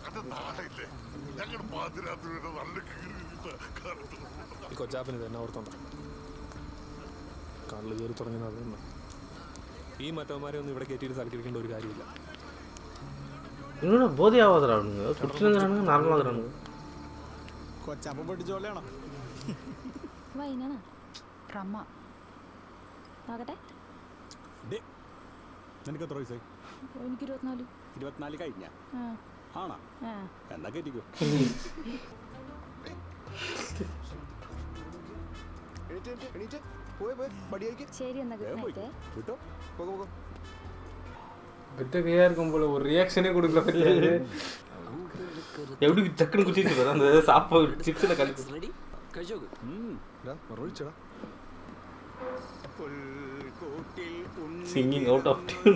അത് നാളെ ഞങ്ങൾ പാതിരാത്രി വരെ നല്ല ഈ കൊച്ചാപ്പന് തന്നെ ഓർത്തോണ്ട കള്ള് കയറി തുടങ്ങുന്നത് തന്നെ. ഈ മറ്റവന്മാരെ ഒന്നും ഇവിടെ കയറ്റിയിട്ട് സൽക്കരിക്കേണ്ട ഒരു കാര്യമില്ല. ബോധ്യാവാതരാണ് നാർമലാതരാണ്. കൊച്ചാപ്പ പൊട്ടിച്ചോളയാണോ? വൈനാണ് റമ്മ നോക്കട്ടെ. നിനക്ക് എത്ര വയസ്സായി? എനിക്ക് 24. 24 കഴിഞ്ഞ ആണോ? എന്നാ കേട്ടിക്കോ. ശരി, എന്നാ ഗുഡ് നൈറ്റ്. ഇവരുടെ കൈയായിരിക്കുമ്പോൾ ഒരു റിയാക്ഷനെ കൊടുക്കാൻ പറ്റില്ല. எப்படி டக்குனு குச்சிட்டு வர அந்த சாப்பாடு சிப்ஸ்ல கலக்கு ரெடி കഴിച്ചോക്ക്. മറവിച്ചടാ. Singing out of tune.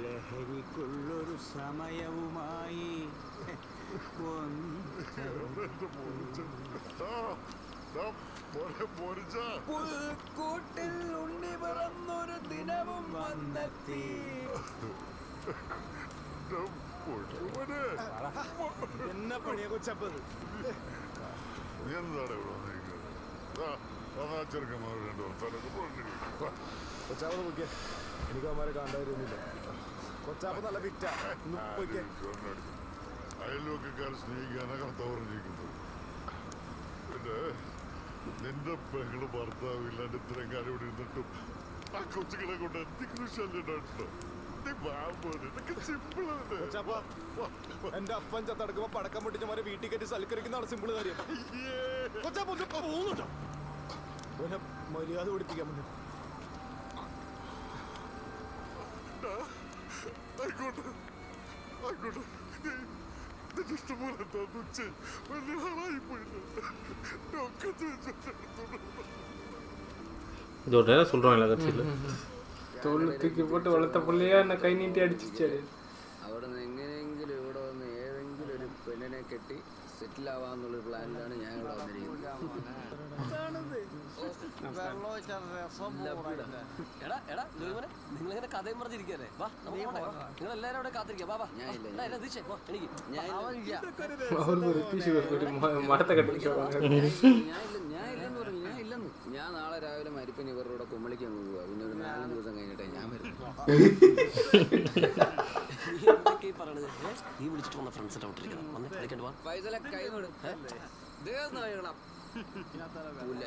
ലഹരിക്കുള്ളൊരു സമയവുമായി പുൽക്കൂട്ടിൽ ഉണ്ണി പിറന്നൊരു ദിനവും വന്നെത്തി. എന്നാ പണിയാ കൊച്ചപ്പത്? എന്താണ് ചെറുക്കന്മാർ രണ്ടു കൊച്ചാപ്പ നോക്കിയ എനിക്ക് അവന്മാരെ കാണാതിരുന്നില്ല. കൊച്ചാപ്പ നല്ല ഫിറ്റാ. അയൽവക്കാർ സ്നേഹിക്കാനാ കർത്താവ് പറഞ്ഞിരിക്കുന്നത്. പിന്നെ നിന്റെ പെങ്ങള് ഭർത്താവ് ഇല്ലാണ്ട് ഇത്രയും കാര്യം ഇവിടെ ഇരുന്നിട്ടും ആ കൊച്ചുങ്ങളെ കൊണ്ട് എന്തെങ്കിലും ശല്യം ഉണ്ടായിട്ടുണ്ടോ? നീ വാ മോനെ, ഇതൊക്കെ സിമ്പിളാണ്. എന്റെ അപ്പൻ ചത്തടക്കുമ്പോ പടക്കം പൊട്ടിച്ചമാരെ വീട്ടിൽ കയറ്റി സൽക്കരിക്കുന്നതാണ് സിമ്പിൾ കാര്യം. പോകുന്നുണ്ടോ മര്യാദ പഠിപ്പിക്കാൻ വേണ്ടി. ആയിക്കോട്ടെ ആയിക്കോട്ടെ, നിന്റെ ഇഷ്ടംപോലെ എന്താന്ന് ചെയ്യും. വലിയ ആളായി പോയില്ല. இது ஒரு நேரம் சொல்கிறாங்களா கட்சியில் തോളിൽ തൂക്കി പോട്ട് വളർത്ത പുള്ളിയെ എന്നെ കൈ നീട്ടി അടിച്ചാല്. അവിടെ നിന്ന് എങ്ങനെയെങ്കിലും ഇവിടെ വന്ന് ഏതെങ്കിലും ഒരു പെണ്ണിനെ കെട്ടി സെറ്റിൽ ആവാന്നുള്ളൊരു പ്ലാനിലാണ് ഞാൻ ഇവിടെ വന്നിരിക്കുന്നത്. നിങ്ങളിങ്ങനെ കഥയും പറഞ്ഞിരിക്കല്ലേ? വാ നിങ്ങൾ എല്ലാവരും അവിടെ കാത്തിരിക്കാം. വാ വാ മരത്തെ കെട്ടിച്ചോ. ഞാൻ നാളെ രാവിലെ മരിപ്പിന് ഇവരുടെ കൂടെ കുമ്മളിക്ക് അങ്ങ് പോവാ. പിന്നെ ഒരു 4 ദിവസം കഴിഞ്ഞിട്ടേ ഞാൻ വരും. നീ വിളിച്ചിട്ട് വന്ന ഫ്രണ്ട്സിന്റെ പൈസ കൈ വിടും.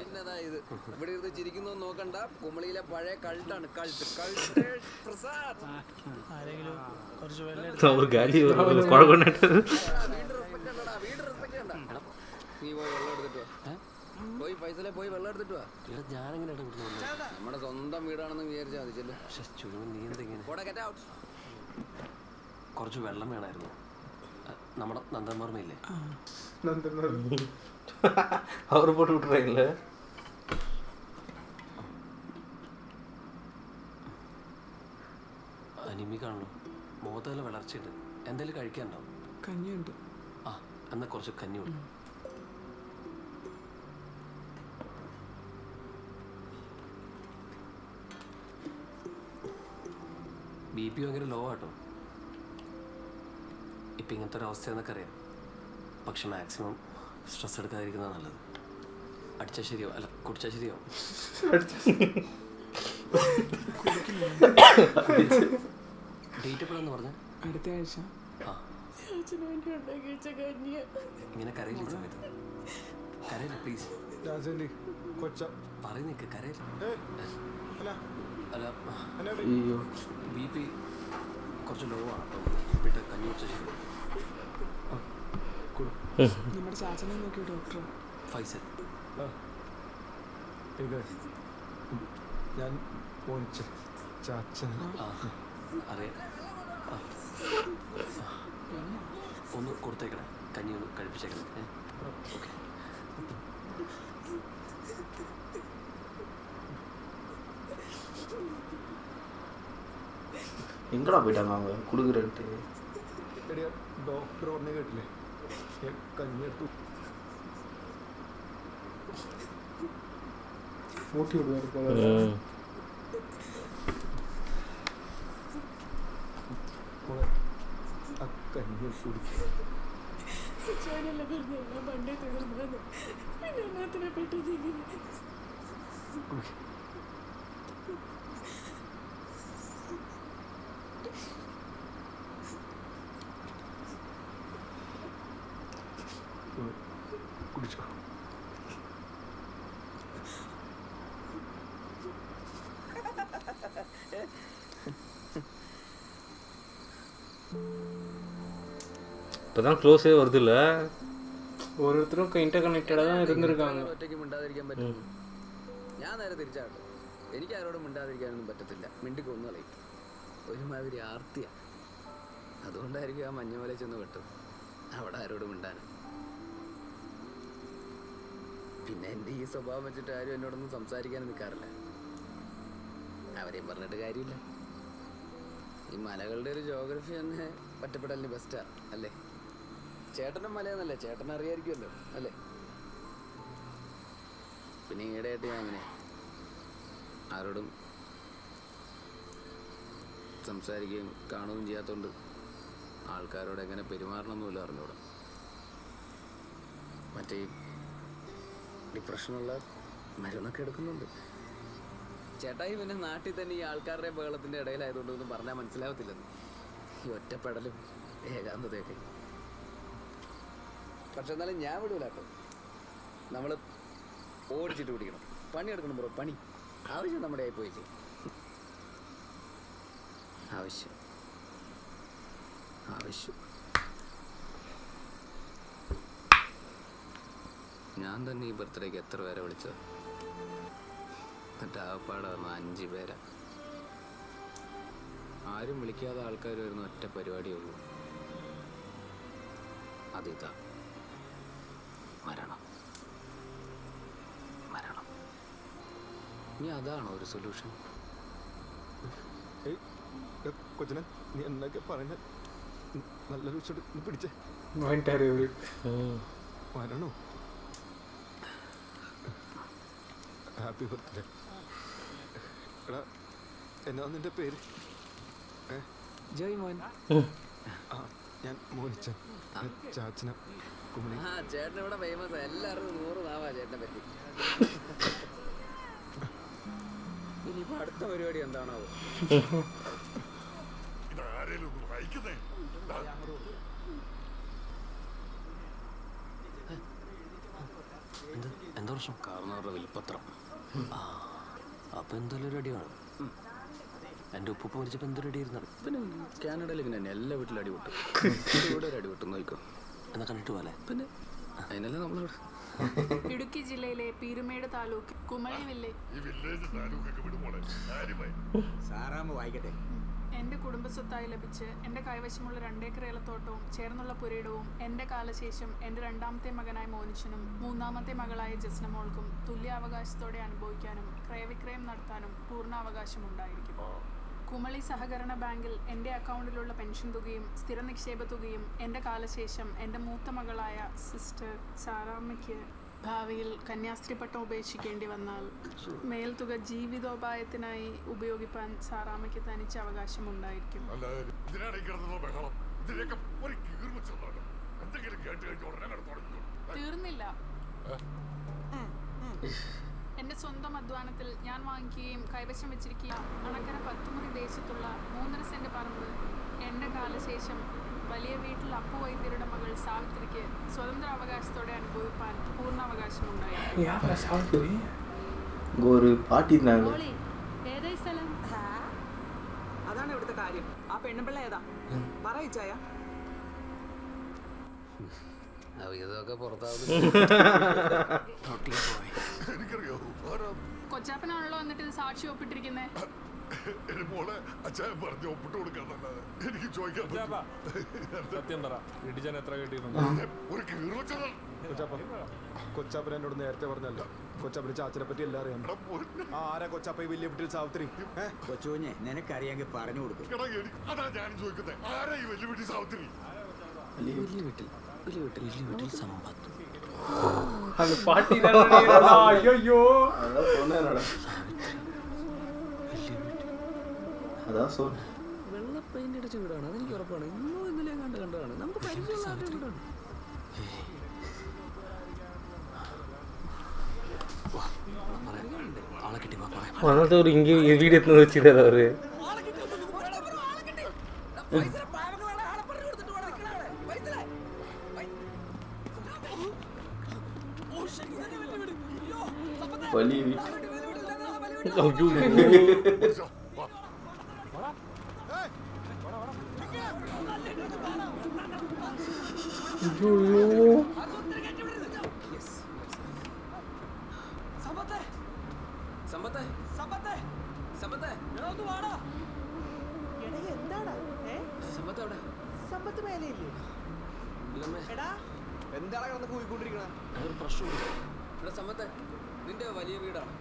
എന്നതാ ഇത് ഇവിടെ ഇരുന്ന് ചിരിക്കുന്നു നോക്കണ്ട. കുമളിയിലെ പഴയ കൾട്ടാണ്. കൾട്ട് പ്രസാദ്. ஒரு காலி குழந்தை നീ പോയി വെള്ളം എടുത്തിട്ട് വാ. പോയി പൈസ പോയി വെള്ളം എടുത്തിട്ട് വാ. ഞാനെങ്ങനെ നമ്മുടെ സ്വന്തം വീടാണെന്ന് വിചാരിച്ചാൽ മതി. ചെല്ലു. നീ എന്തെങ്കിലും കുറച്ച് വെള്ളം വേണമായിരുന്നു. നമ്മുടെ നന്ദന്മാർമ്മയില്ലേ, அவர் போட்டு விட்டுறாங்களே. അനിമി കാണണം. മുഖത്തല്ല വളർച്ചയുണ്ട്. എന്തെങ്കിലും കഴിക്കാനുണ്ടോ? കഞ്ഞിയുണ്ട്. ആ എന്നാൽ കുറച്ച് കഞ്ഞിയുണ്ട്. BP ഭയങ്കര ലോ ആട്ടോ. ഇപ്പം ഇങ്ങനത്തെ ഒരു അവസ്ഥയെന്നൊക്കെ അറിയാം. പക്ഷെ മാക്സിമം സ്ട്രെസ് എടുക്കാതിരിക്കുന്നതാണ് നല്ലത്. അടിച്ചാൽ ശരിയാവും, അല്ല കുടിച്ചാൽ ശരിയാവും. ഡേറ്റ് എപ്പോഴാന്ന് പറഞ്ഞ? അടുത്ത ആഴ്ച. ആ ഇങ്ങനെ കരയില്ല സമയത്ത്. കരയില്ല പ്ലീസ്. പറയുന്നേക്ക് കരയില്ല. അല്ല BP കുറച്ച് ലോ ആണ്. അപ്പം കഞ്ഞി വെച്ചാൽ ശരി. നമ്മുടെ ചാച്ചനെ നോക്കി ഡോക്ടർ ഫൈസൽ. ഞാൻ ചാച്ചൻ അറിയാം. ഒന്ന് കൊടുത്തേക്കണേ, കഞ്ഞി ഒന്ന് കഴിപ്പിച്ചേക്കണേ. ഓക്കെ. എങ്ങടാ പോയിട്ടാണ് அவங்க കൊടുക്കുறேன்ட்டு? ഡോക്ടർ പറഞ്ഞ കേട്ടില്ലേ? കഞ്ഞി എടുത്തു ഊട്ടി വിടുവായിരിക്കും. കഞ്ഞി കുടിക്കും. കുടിച്ചോ. இப்போதான் க்ளோஸே வருது இல்லை? ഓരോരുത്തരും ഇൻ്റർ കണക്റ്റഡാக தான் இருந்திருக்காங்க. ഒറ്റയ്ക്ക് മിണ്ടാതിരിക്കാൻ പറ്റും. ഞാൻ നേരെ തിരിച്ചാട്ടോ. എനിക്ക് ആരോടും മിണ്ടാതിരിക്കാനൊന്നും പറ്റത്തില്ല. മിണ്ടിക്കൊന്നുകളെ ഒരുമാതിരി ആർത്തിയ. അതുകൊണ്ടായിരിക്കും ആ മഞ്ഞുമലയിൽ ചെന്ന് പെട്ടത്. അവിടെ ആരോടും മിണ്ടാൻ. പിന്നെ എൻ്റെ ഈ സ്വഭാവം വെച്ചിട്ട് ആരും എന്നോടൊന്നും സംസാരിക്കാനും നിൽക്കാറില്ല. അവരെയും പറഞ്ഞിട്ട് കാര്യമില്ല. ഈ മലകളുടെ ഒരു ജോഗ്രഫി തന്നെ ഒറ്റപ്പെടലിന് ബെസ്റ്റാ അല്ലേ? ചേട്ടനും മലയെന്നല്ലേ, ചേട്ടൻ അറിയാമായിരിക്കുമല്ലോ അല്ലേ? പിന്നെ ഈടെയായിട്ട് ഞാൻ അങ്ങനെ ആരോടും സംസാരിക്കുകയും കാണുകയും ചെയ്യാത്തതുകൊണ്ട് ആൾക്കാരോട് എങ്ങനെ പെരുമാറണമെന്നില്ല അറിഞ്ഞൂടാ. മറ്റേ ഡിപ്രഷനുള്ള മരുന്നൊക്കെ എടുക്കുന്നുണ്ട്. ചേട്ടായി പിന്നെ നാട്ടിൽ തന്നെ ഈ ആൾക്കാരുടെ ബഹളത്തിൻ്റെ ഇടയിലായതുകൊണ്ടൊന്നും പറഞ്ഞാൽ മനസ്സിലാവത്തില്ലെന്ന്. ഈ ഒറ്റപ്പെടലും ഏകാന്തതയൊക്കെ. പക്ഷെ എന്നാലും ഞാൻ വിടൂല കേട്ടോ. നമ്മൾ ഓടിച്ചിട്ട് പിടിക്കണം. പണിയെടുക്കണം ബ്രോ, പണി ആവശ്യം നമ്മുടെ ആയിപ്പോയില്ലേ. ആവശ്യം ആവശ്യം ഞാൻ തന്നെ ഈ ബർത്ത്ഡേക്ക് എത്ര പേരെ വിളിച്ചത്? മറ്റാപ്പാടെ വന്ന 5 പേരാ. ആരും വിളിക്കാതെ ആൾക്കാർ വരുന്ന ഒറ്റ പരിപാടിയേ ഉള്ളൂ. അതിതാ മരണം. മരണം. ഇനി അതാണോ ഒരു സൊല്യൂഷൻ? കൊച്ചിനെ നീ എന്നൊക്കെ പറഞ്ഞ നല്ലൊരു ഉച്ചോട്ട് പിടിച്ചേ. മരണോ? Happy birthday. എടാ എന്നാ നിന്റെ പേര്? ജോയ് മോൻ. ആ ഞാൻ മോനിച്ചൻ. ചാച്ചന കുമളി. ചേട്ടൻ ഇവിടെ ഫേമസ്. എല്ലാവർക്കും 100 നാവാ ചേട്ടനെ പറ്റി. ഇനിയിപ്പോ അടുത്ത പരിപാടി എന്താണോ? എന്താ പ്രശ്നം? കാർന്നവരുടെ വിൽപ്പത്രം. അപ്പൊ എന്തായാലും ഒരു അടിയാണ്. എൻ്റെ ഉപ്പ മരിച്ചപ്പോൾ എന്തൊരു അടിയായിരുന്നു. പിന്നെ കാനഡയിൽ ഇങ്ങനെ തന്നെ എല്ലാ വീട്ടിലും അടി പൊട്ടും. ഇവിടെ ഒരു അടി പൊട്ടും നോക്കോ. എന്നാ കണ്ടിട്ട് പോലെ. പിന്നെ അതിനല്ലേ നമ്മളിവിടെ. ഇടുക്കി ജില്ലയിലെ പീരുമേട് താലൂക്ക് കുമളി വില്ലേജ്. വായിക്കട്ടെ. എൻ്റെ കുടുംബസ്വത്തായി ലഭിച്ച് എൻ്റെ കൈവശമുള്ള 2 ഏക്കർ ഏലത്തോട്ടവും ചേർന്നുള്ള പുരയിടവും എൻ്റെ കാലശേഷം എൻ്റെ 2ാമത്തെ മകനായ മോനിച്ചനും 3ാമത്തെ മകളായ ജസ്നമോൾക്കും തുല്യാവകാശത്തോടെ അനുഭവിക്കാനും ക്രയവിക്രയം നടത്താനും പൂർണ്ണാവകാശമുണ്ടായിരിക്കും. കുമളി സഹകരണ ബാങ്കിൽ എൻ്റെ അക്കൗണ്ടിലുള്ള പെൻഷൻ തുകയും സ്ഥിര നിക്ഷേപ തുകയും എൻ്റെ കാലശേഷം എൻ്റെ മൂത്ത മകളായ സിസ്റ്റർ സാറാമ്മയ്ക്ക് ഭാവിയിൽ കന്യാസ്ത്രീ പട്ടം ഉപേക്ഷിക്കേണ്ടി വന്നാൽ മേൽത്തുക ജീവിതോപായത്തിനായി ഉപയോഗിക്കാൻ സാറാമ്മയ്ക്ക് തനിച്ച് അവകാശമുണ്ടായിരിക്കും. തീർന്നില്ല. എൻ്റെ സ്വന്തം അധ്വാനത്തിൽ ഞാൻ വാങ്ങിക്കുകയും കൈവശം വെച്ചിരിക്കുക അണക്കര 10 മുറി ദേശത്തുള്ള 3.5 സെന്റ് പറമ്പ് എൻ്റെ കാലശേഷം വലിയ വീട്ടിൽ അപ്പു വൈദ്യരുടെ മകൾ സാവിത്രിക്ക് സ്വതന്ത്ര അവകാശത്തോടെ അനുഭവിക്കാൻ പൂർണ്ണാവകാശമുണ്ടായി. അതാണ് ഇവിടുത്തെ കാര്യം. ആ പെണ്ണുപിള്ള ഏതാ പറയിച്ചായ? ഇതൊക്കെ കൊച്ചാപ്പനാണല്ലോ എന്നിട്ട് ഇത് സാക്ഷി ഒപ്പിട്ടിരിക്കുന്നേ. സത്യം പറ, ഇടിച്ചാൻ എത്ര കിട്ടിയിട്ടുണ്ട്? കൊച്ചാപ്പൻ എന്നോട് നേരത്തെ പറഞ്ഞല്ലോ, കൊച്ചാപ്പന് ചാച്ചനെ പറ്റി എല്ലാം അറിയാം. ആരാ കൊച്ചാപ്പ ഈ വലിയ വീട്ടിൽ സാവിത്രി? കൊച്ചുകുഞ്ഞെ നിനക്കറിയാമെങ്കിൽ പറഞ്ഞു കൊടുക്കും. വലിയ വീട്ടിൽ സമ്പത്ത്. വെള്ള പെയിന്റ് അടിച്ച വീടാണ്, അതെനിക്ക് ഉറപ്പാണ്. ഇന്നലെ കണ്ടതാണ്. നമുക്ക് പരിചയമുള്ള വീടാണ്. ആളെ കിട്ടി വന്നത് ഒരു ഇങ്ങ വീഡിയോ എത്തുന്നത് വെച്ചില്ല അവര്. എന്താണ് കിടന്ന് കൂയിക്കൊണ്ടിരിക്കണേ? നിന്റെ വലിയ വീടാണ്.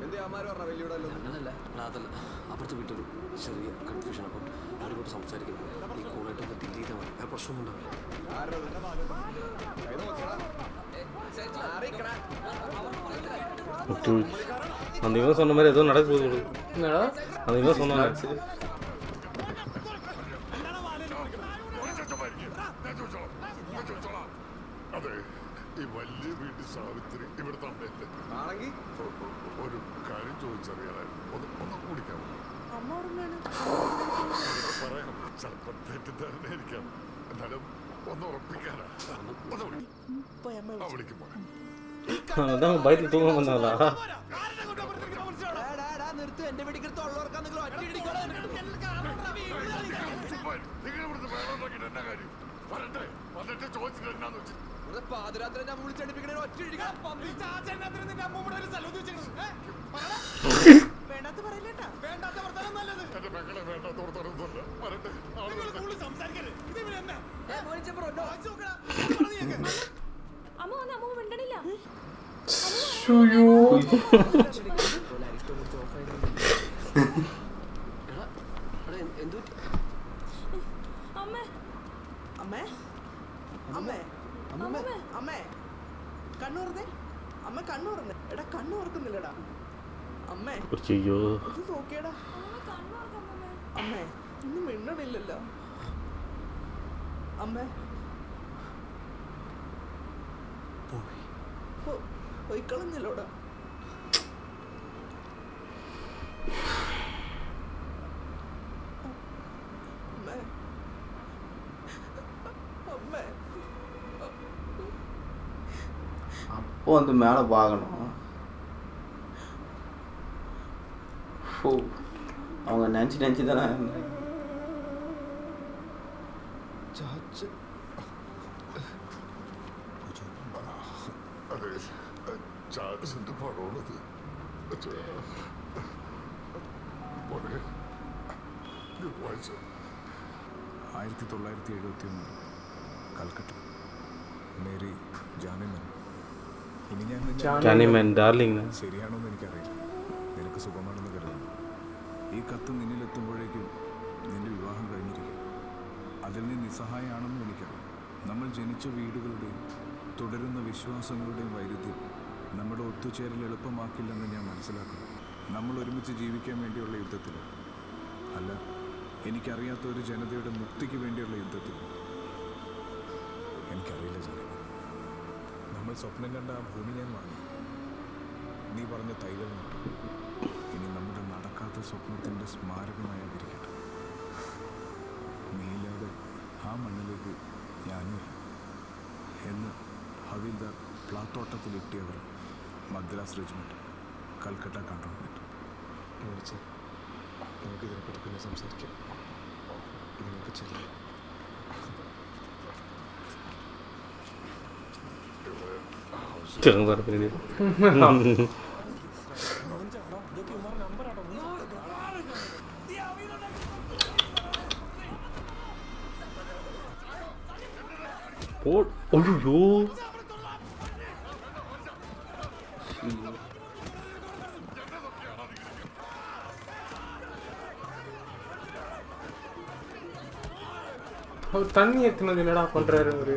എന്തേ അമ്മാര് പറഞ്ഞ വലിയ വീടല്ലോ? അങ്ങനല്ല, അതല്ല, അപ്പുറത്തെ വീട്ടൊരു ചെറിയ കൺഫ്യൂഷൻ. അപ്പം അവരോട് സംസാരിക്കുന്നത് ഈ കൂളായിട്ടൊക്കെ ഡീൽ ചെയ്താൽ മതി, ആ പ്രശ്നമൊന്നും ഉണ്ടാവില്ല. சொன்ன மாதிரி ஏதோ நடக்குது. அதிகமாக சொன்னாங்க. അതെ, ഈ വലിയ വീട്ടിൽ സാവിത്രി ഇവിടുത്തെ അമ്മയല്ലേ? ആണെങ്കിൽ ഒരു കാര്യം ചോദിച്ചറിയാനായിരുന്നു. ഒന്ന് കുടിക്കാമോ? പറയാം, ചിലപ്പോൾ തെറ്റിദ്ധാരണയായിരിക്കാം. എന്നാലും ഒന്ന് ഉറപ്പിക്കാനാ. വിളിക്കുമ്പോ அதான் பயத்தில் தூங்க வந்தாங்களா? നിർത്ത്, എന്റെ വെടിക്കെടുത്ത് ഉള്ളവർക്കാണെങ്കിലും ഒറ്റ എന്നാ കാര്യം വരട്ടെ വന്നിട്ട് ചോദിച്ചിട്ട് എന്നാന്ന് വെച്ചു പാതിരാത്രി ഞാൻ വിളിച്ചടിപ്പിക്കണേ ഒറ്റ വേണ്ടാത്ത പറയില്ലേട്ടാ. വേണ്ടാത്ത വർത്തമാനം നല്ലത്. എന്റെ മകളെ വേണ്ടാത്ത വർത്തമാനമൊന്നുമല്ല. വരട്ടെ നിങ്ങൾ കൂടുതൽ സംസാരിക്കരുത്. ഇത് ഇവൻ എന്നാ? വായിച്ച് നോക്കടാ. അമ്മ വന്ന് അമ്മ മിണ്ടണില്ല. അമ്മേ അമ്മേ അമ്മേ അമ്മേ അമ്മേ കണ്ണൂർന്നേ അമ്മ കണ്ണൂർന്നേ. എടാ കണ്ണൂർക്കുന്നില്ലടാ അമ്മേ. അയ്യോ ഇത് നോക്കിയടാ അമ്മേ. ഒന്നും മിണ്ടണില്ലല്ലോ അമ്മേ. പോയി കളഞ്ഞല്ലോടാ. അമ്മേ അമ്മേ. அப்போ வந்து மேலே பார்க்கணும். ஓ அவங்க நினச்சி தானே இருந்தேன். അതെ ചാച്ചന്റെ പടമുള്ളത് മോനെ വായിച്ചോ. 1971 കൽക്കട്ട. മേരി ജാനിമൻ. ഇനി ഞാൻ ജാനിമൻ ഡാർലിംഗ് ശരിയാണോന്ന് എനിക്കറിയില്ല. നിനക്ക് സുഖമാണെന്ന് കരുതുന്നു. ഈ കത്ത് നിന്നിലെത്തുമ്പോഴേക്കും നിന്റെ വിവാഹം കഴിഞ്ഞിരിക്കും. അതിൽ നീ നിസ്സഹായാണെന്നും എനിക്കറിയാം. നമ്മൾ ജനിച്ച വീടുകളുടെയും തുടരുന്ന വിശ്വാസങ്ങളുടെയും വൈരുദ്ധ്യം നമ്മുടെ ഒത്തുചേരൽ എളുപ്പമാക്കില്ലെന്ന് ഞാൻ മനസ്സിലാക്കുന്നു. നമ്മൾ ഒരുമിച്ച് ജീവിക്കാൻ വേണ്ടിയുള്ള യുദ്ധത്തിൽ അല്ല, എനിക്കറിയാത്ത ഒരു ജനതയുടെ മുക്തിക്ക് വേണ്ടിയുള്ള യുദ്ധത്തിൽ. എനിക്കറിയില്ല ജനത. നമ്മൾ സ്വപ്നം കണ്ട ആ ഭൂമി ഞാൻ വാങ്ങി. നീ പറഞ്ഞ തൈകൾ നട്ടു. ഇനി നമ്മുടെ നടക്കാത്ത സ്വപ്നത്തിൻ്റെ സ്മാരകമായാതിരിക്കട്ടെ. നീയില്ലാതെ ആ മണ്ണിലേക്ക് ഞാനുമില്ല എന്ന് ഹവിൽദാർ പ്ലാത്തോട്ടത്തിലെത്തിയവർ. Madras regiment, Calcutta cantonment. മേടിച്ച് നമുക്കിതിനെപ്പറ്റി പിന്നെ സംസാരിക്കാം. നിനക്ക് ചെല്ലാം. ചെറുപ്പം പറഞ്ഞില്ല. അയ്യോ தண்ணி எத்துனது என்னடா பண்றாரு அவரு?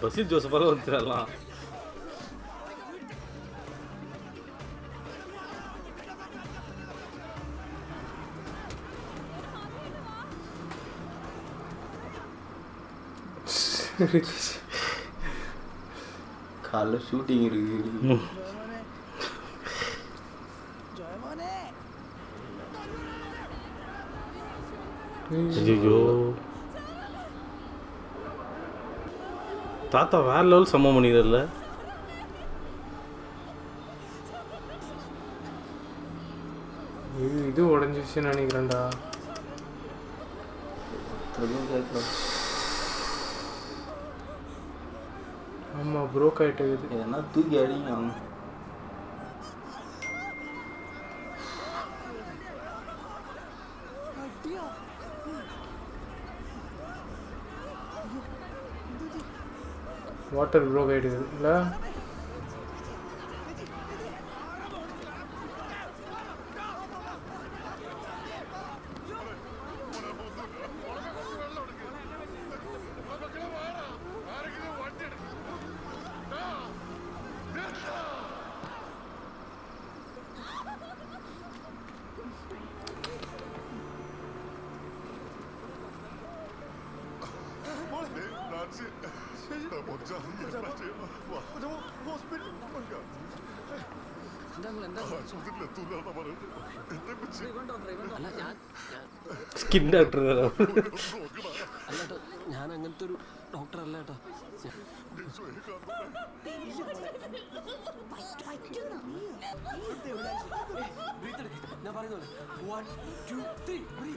பசில் ஜோசஃபால வந்துடலாம். காலைல ஷூட்டிங் இருக்கு. ஐயோ தாத்தா வேற லெவல் சம்பவம் பண்ணிடுறல. இது உடஞ்சிச்சுன்னு நினைக்கிறேன்டா. ஆமா ப்ரோக் ஆயிட்டு எதனா தூக்கி அடிங்க. வாட்டர் ப்ரோக் ஆயிடுது இல்ல? അല്ല സ്കിൻ ഡോക്ടർ അല്ല ഏട്ടാ, ഞാൻ അങ്ങനത്തെ ഒരു ഡോക്ടർ അല്ല ഏട്ടാ. ഞാൻ പറയുന്നത് 1 2 3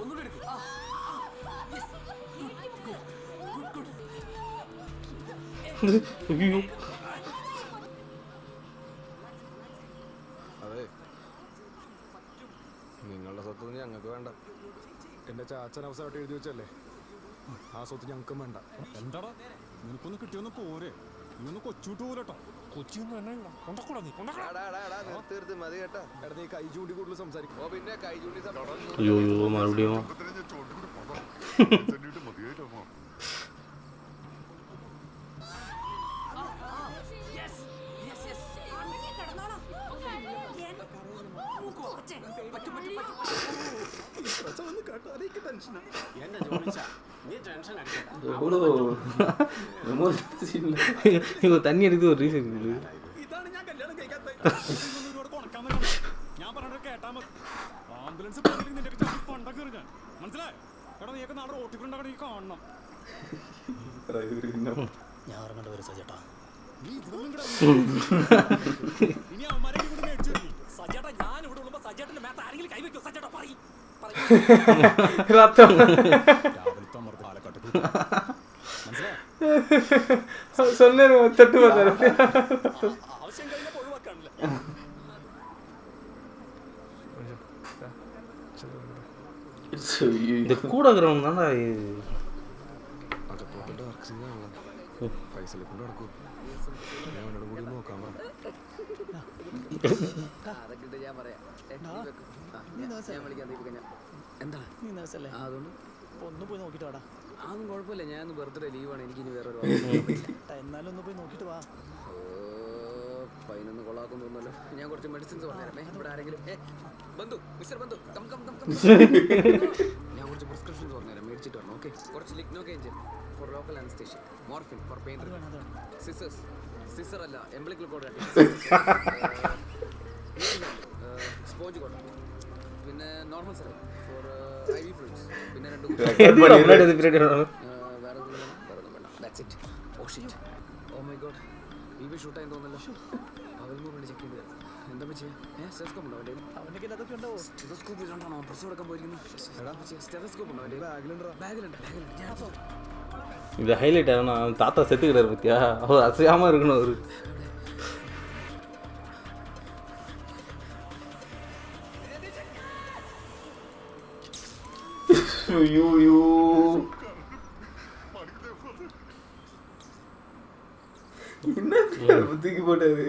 ഒന്നുകൂടെ എടുക്കും. അയ്യോ അതെ, നിങ്ങളുടെ സ്വത്തൊന്നും ഞങ്ങൾക്ക് വേണ്ട. എൻ്റെ ചാച്ചൻ അവസരമായിട്ട് എഴുതി വെച്ചല്ലേ, ആ സ്വത്ത് ഞങ്ങൾക്കും വേണ്ട. എന്താടാ നിനക്കൊന്ന് കിട്ടിയൊന്ന് പോരെ, ഇന്നൊന്ന് കൊച്ചൂട്ട് പോലെട്ടോ. കൊച്ചിയൊന്നും തന്നെ മതി കേട്ടാ. എടാ നീ കൈ ചൂണ്ടി കൂടുതൽ സംസാരിക്കും. ഓ പിന്നെ കൈ ചൂണ്ടി അയ്യോ മറുപടിയോ தண்ணி எடுத்து ஒரு ரீசன் இருக்குது. ഞാൻ പറഞ്ഞ കേട്ടാ മതി. ആംബുലൻസ് പണ്ടൊക്കെ എറിഞ്ഞാൻ മനസ്സിലായി. എടാ നീയൊക്കെ നാളെ റോട്ടിലുണ്ടാകണം, നീ കാണണം. ഞാൻ ഇറങ്ങേണ്ട വരും സജേട്ടാ. ഇനി അവന്മാരെ കൂടി മേടിച്ചു സജേട്ടാ. ഞാൻ ഇവിടെ ഉള്ളപ്പോ സജേട്ടന്റെ മേത്ത് ആരെങ്കിലും കൈവയ്ക്കോ സജേട്ടാ? പറയും ആവശ്യം കഴിഞ്ഞപ്പോ ഒഴിവാക്കാണില്ല. இந்த கூட இருக்கிறவங்க தான்டா അകത്തോട്ടിന്റെ വർക്ക് സീനാണല്ലോ. പൈസയിലെ കൊണ്ട് നടക്കും. ഞാൻ അവനോട് കൂടി നോക്കാൻ പറഞ്ഞു. അതൊക്കെ ഞാൻ പറയാം. എന്താ നീ നേഴ്സല്ലേ? അതുകൊണ്ട് ഒന്ന് പോയി നോക്കിട്ട് വാടാ. അതൊന്നും കുഴപ്പമില്ല. ഞാൻ ബർത്ത്ഡേ ലീവാണ്, എനിക്കിനി വേറെ എന്നാലും ഒന്ന് പോയി നോക്കിട്ട് വാ. ഫൈനൊന്ന് കൊള്ളാക്കും തോന്നല്ലോ. ഞാൻ കുറച്ച് മെഡിസിൻസ് പറഞ്ഞുതരാമേ. ഇവിടെ ആരെങ്കിലും ബന്ധു, മിസ്റ്റർ ബന്ധു, കം കം കം കം. ഞാൻ കുറച്ച് പ്രിസ്ക്രിപ്ഷൻസ് പറഞ്ഞുതരാം, മേടിച്ചിട്ട് വരണം. ഓക്കെ, കുറച്ച് lignocaine for local anaesthesia, morphine for pain relief, scissors, scissor അല്ല എംബ്ലിക്കൽ കോഡ്, സ്പോഞ്ച് കോഡ്, പിന്നെ normal serum for IV fluids, പിന്നെ 2 വേറെ ഒന്നും വേണം. That's it. Oh shit, oh my god, ബി ഷൂട്ടായി തോന്നല്ലോ. അവർക്ക് വേണ്ടി ചെക്ക് ചെയ്ത് എന്താ ചെയ്യാ? സ്റ്റെതസ്കോപ്പ് ഉണ്ടോ അവൻ്റെ? അവൻ്റെ അതൊക്കെ ഉണ്ടാവും. സ്റ്റെതസ്കോപ്പ് ഇല്ലാണ്ടാണോ പ്രസവം എടുക്കാൻ പോയിരിക്കുന്നത്? സ്റ്റെതസ്കോപ്പ് ഉണ്ടോ അവൻ്റെ? ബാഗിലുണ്ട്. இது ஹைலைட் ஆகணும். அவன் தாத்தா செத்துக்கிட்டாரு பத்தியா, அவர் அசையாமல் இருக்கணும். அவரு என்ன தூக்கி போட்டது?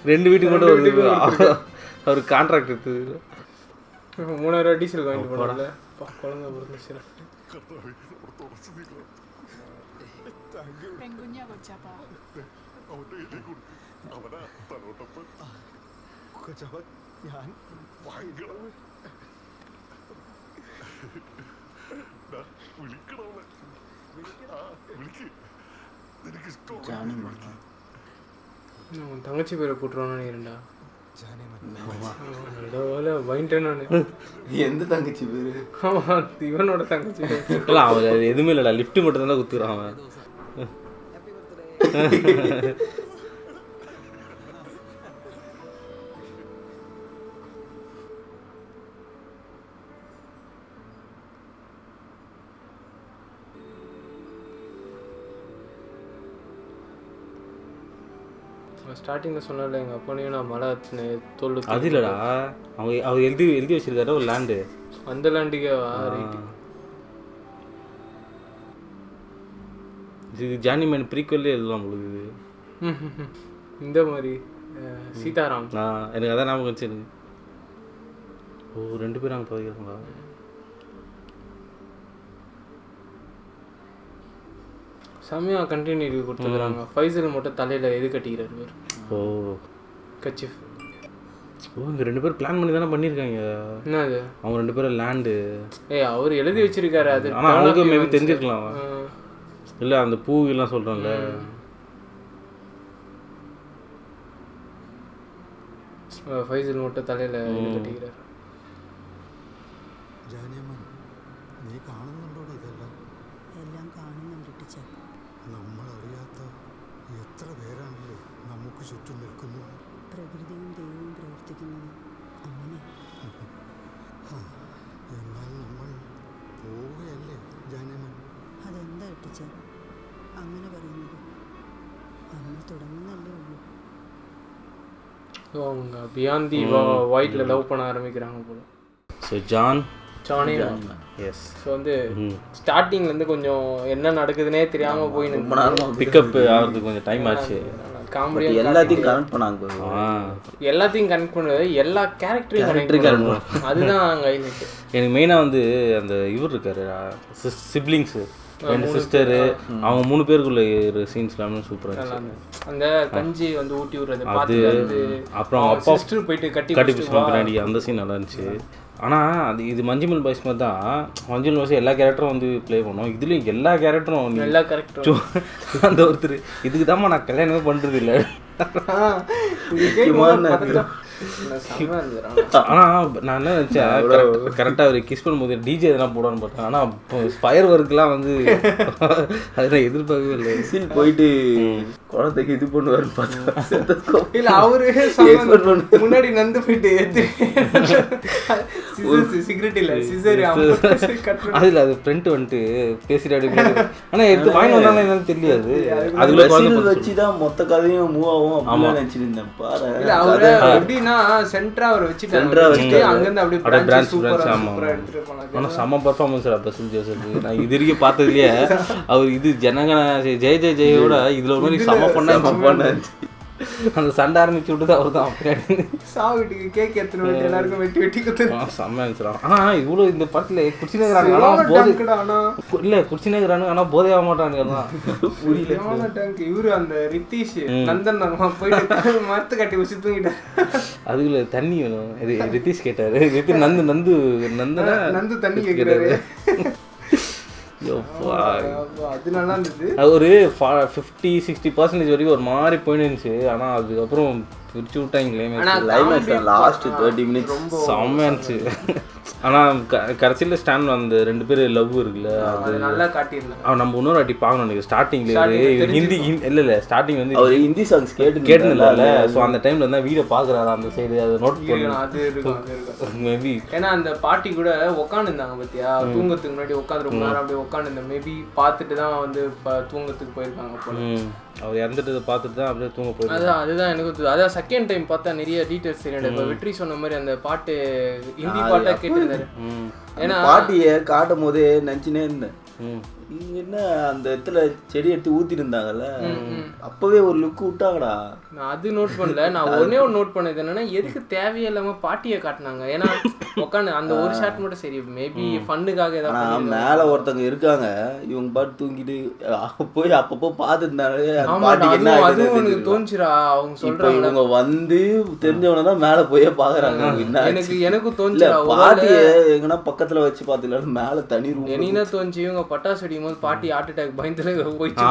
ரெண்டு வீட்டுக்கு கொண்டு அவர் கான்ட்ராக்ட் எடுத்தது. 3000 டீசல் வாங்கிட்டு போனால குழந்தை பிறந்துச்சு. പെങ്കുഞ്ഞാ കൊച്ചാപ്പാ. അവനാ തലോട്ടപ്പ് കൊച്ചപ്പ ഞാൻ ഭയങ്കര വിളിക്കണവളെ. വിളിക്ക്, നിനക്ക് ഇഷ്ടം தங்கச்சி பேரை போட்டுருவானு நினைக்கிறேன்டா. പോലെ வாங்கிட்டேன். எந்த தங்கச்சி பேரு? ஆமாம், இவனோட தங்கச்சி பேர். இல்லை அவன் எதுவுமே இல்லைடா, லிஃப்ட் மட்டும் தானே குத்துறான் அவன். ஸ்டார்டிங்கில் சொன்னால எங்கள் அப்பனையும் நான் மலை தோல். அது இல்லைடா, அவங்க எழுதி வச்சிருக்காரு ஒரு லேண்டு. அந்த லேண்டுக்கே ரைட்டு. இது ஜானிமேன் ப்ரீக்வல்லே எழுதலாம் உங்களுக்கு இது. இந்த மாதிரி சீதாராம். எனக்கு அதான் ஞாபகம் வச்சு எனக்கு. ஓ 2 பேரும் அங்கே பதிக்கிறாங்களா? செம்மையாக கண்டினியூட்டி கொடுத்துருக்குறாங்க. ஃபைசல் மட்டும் தலையில் எது கட்டிக்கிறாரு. ஓ கச்சிஃப். ஓ இங்கே 2 பேரும் பிளான் பண்ணி தானே பண்ணியிருக்காங்க. என்ன அது அவங்க 2 பேரும் லேண்டு அவர் எழுதி வச்சிருக்காரு. அது ஆனால் அவங்க மேபி தெரிஞ்சிருக்கலாம். இல்லை அந்த பூ எல்லாம் சொல்கிறோம்ல. ஃபைசல் மட்டும் தலையில் எது கட்டிக்கிறாரு. നീ കാണുന്നുണ്ടോടെ ഇതെല്ലാം? എല്ലാം കാണുന്നുണ്ട് ടീച്ചർ. നമ്മളറിയാത്ത എത്ര പേരാണല്ലേ നമുക്ക് ചുറ്റും നിൽക്കുന്നു. പ്രകൃതിയും ദൈവവും പ്രവർത്തിക്കുന്നത് അങ്ങനെ. എന്നാൽ നമ്മൾ പോവുകയല്ലേ ജാനമൻ? അതെന്താ ടീച്ചർ അങ്ങനെ പറയുന്നത്? നമ്മൾ തുടങ്ങുന്നല്ലേ ഉള്ളൂ. அவங்க பியாண்ட் தி ஒயிட்ல லவ் பண்ண ஆரம்பிக்கிறாங்க போல. So John S. ஸோ வந்து ஸ்டார்டிங்லேருந்து கொஞ்சம் என்ன நடக்குதுன்னே தெரியாமல் போய் பிக்கப் ஆகிறதுக்கு கொஞ்சம் டைம் ஆச்சு. காமெடியாக எல்லாத்தையும் கனெக்ட் பண்ணாங்க. எல்லாத்தையும் கனெக்ட் பண்ணுறது எல்லா கேரக்டரையும் அதுதான் அங்கே ஹைலைட். எனக்கு மெயினாக வந்து அந்த இவர் இருக்காரு சிப்ளிங்ஸு 2 சிஸ்டரு அவங்க 3 பேருக்குள்ள ஒரு சீன்ஸ் எல்லாமே சூப்பராக இருந்துச்சு. அந்த கஞ்சி வந்து ஊட்டி விடுறது அது அப்புறம் அப்பா சிஸ்டர் போயிட்டு கட்டி பின்னாடி அந்த சீன் நல்லா இருந்துச்சு. ஆனால் அது இது மஞ்சுமல் பாய்ஸ் மாதிரி தான். மஞ்சுமல் பாய்ஸ் எல்லா கேரக்டரும் வந்து ப்ளே பண்ணோம். இதுலேயும் எல்லா கேரக்டரும் அந்த ஒருத்தர் இதுக்கு தான் நான் கல்யாணமே பண்ணுறது இல்லை. ஆனால் நான் என்ன நினச்சேன் கரெக்டாக அவர் கிஸ் பண்ணும்போது டிஜே எதனா போடான்னு பார்த்தேன். ஆனால் ஃபயர் ஒர்க்லாம் வந்து அதை நான் எதிர்பார்க்கவே இல்லை. சீன் போயிட்டு குழந்தைக்கு இது பண்ணுவாருன்னு பார்த்தா இல்லை அவரு முன்னாடி நந்து போயிட்டு சிகரெட் இல்லை சிசர் அதில் அது ஃப்ரெண்ட் வந்துட்டு பேசிட்டு அப்படி. ஆனால் எடுத்து வாங்கி வந்தாலும் என்னன்னு தெரியாது. அதுக்குள்ள வச்சு தான் மொத்த கதையும் மூவ் ஆகும் அப்படின்னு நினச்சிருந்தேன். பாரு அவரு எப்படின்னா சென்டரா அவர் வச்சுட்டு அங்கேருந்து அப்படியே பிரான்ச் சூப்பரா எடுத்துட்டு போனாங்க. ஆனால் செம்ம பர்ஃபார்மன்ஸ் பசில் ஜோசப். நான் இது வரைக்கும் பார்த்ததுலேயே அவர் இது ஜனகன ஜெய ஜெய ஜெயோட இதில் ஒரு மாதிரி செம்ம பண்ண அந்த சண்டை ஆரம்பிச்சு விட்டது அவர் தான். அப்படி சாவிட்டுக்கு கேக் எத்தனை வெட்டி எல்லாருக்கும் வெட்டி வெட்டி கொடுத்துருவோம். செம்ம இருந்துச்சுலாம். ஆனால் இவ்வளோ இந்த படத்தில் குடிச்சினேங்கிறாங்க. ஆனால் போதை இல்லை குடிச்சினேங்கிறானு ஆனால் போதை ஆக மாட்டானுங்க தான் புரியல. இவரு அந்த ரித்தீஷ் நந்தன் போயிட்டு மரத்து கட்டி வச்சு தூங்கிட்டார். அதுக்குள்ள தண்ணி வேணும். இது ரித்தீஷ் கேட்டாரு. நந்து நந்து நந்தனா நந்து தண்ணி கேட்கிறாரு. அது நல்லா இருந்தது. அது ஒரு 50-60% வரைக்கும் ஒரு மாதிரி போயின்னு இருந்துச்சு. ஆனால் அதுக்கப்புறம் பிரிச்சு விட்டாங்களே லாஸ்ட் 30 minutes செம்மையா இருந்துச்சு. ஆனால் கடைசியில் ஸ்டாண்ட் அந்த 2 பேர் லவ் இருக்குல்ல அது நல்லா காட்டிடலாம். அவன் நம்ம இன்னொரு வாட்டி பார்க்கணும். எனக்கு ஸ்டார்டிங்ல ஹிந்தி இல்லை ஸ்டார்டிங் வந்து அவர் ஹிந்தி சாங்ஸ் கேட்டுல. ஸோ அந்த டைம்ல இருந்தால் வீடியோ பார்க்குறாரு அந்த சைடு அதை நோட் பண்ணணும். அது இருக்கும் மேபி. ஏன்னா அந்த பாட்டி கூட உட்காந்துருந்தாங்க பார்த்தியா தூங்கத்துக்கு முன்னாடி உட்காந்து ரொம்ப நேரம் அப்படியே உட்காந்துருந்தேன். மேபி பார்த்துட்டு தான் வந்து தூங்கத்துக்கு போயிருக்காங்க போல. அவர் இறந்துட்டு பார்த்துட்டு தான் அப்படியே தூங்க போயிருக்காங்க. அதுதான் எனக்கு அதான் செகண்ட் டைம் பார்த்தா நிறைய டீட்டெயில்ஸ் தெரியும். இப்போ வெற்றி சொன்ன மாதிரி அந்த பாட்டு ஹிந்தி பாட்டா கேட்டிருந்தாரு. ஏன்னா பாட்டியை காட்டும் போதே நினச்சினே இருந்தேன் என்ன அந்த இடத்துல செடி எடுத்து ஊத்திட்டு இருந்தாங்கல்ல அப்பவே ஒரு லுக் விட்டாங்கடா. நான் அது நோட் பண்ணல. நான் ஒன்னே ஒரு நோட் பண்ணது என்னன்னா எதுக்கு தேவையில்லாம பாட்டியை காட்டினாங்க. ஏன்னா உட்காந்து அந்த ஒரு ஷாட் மட்டும் சரி மேபி ஃபன்னுக்காக ஏதாவது மேல ஒருத்தவங்க இருக்காங்க இவங்க பாட்டு தூங்கிட்டு போய் அப்பப்போ பார்த்துருந்தாங்க. அதுவும் எனக்கு தோணுச்சுடா. அவங்க சொல்றாங்க இவங்க வந்து தெரிஞ்சவன தான் மேல போய் பாக்குறாங்க. எனக்கும் தோணுச்சு பாட்டிய எங்கன்னா பக்கத்துல வச்சு பாத்துக்கலாம் மேல தனி ரூம் என்ன தோணுச்சு இவங்க பட்டாசு அடிக்கும் போது பாட்டி ஹார்ட் அட்டாக் பயந்துல போயிடுச்சு.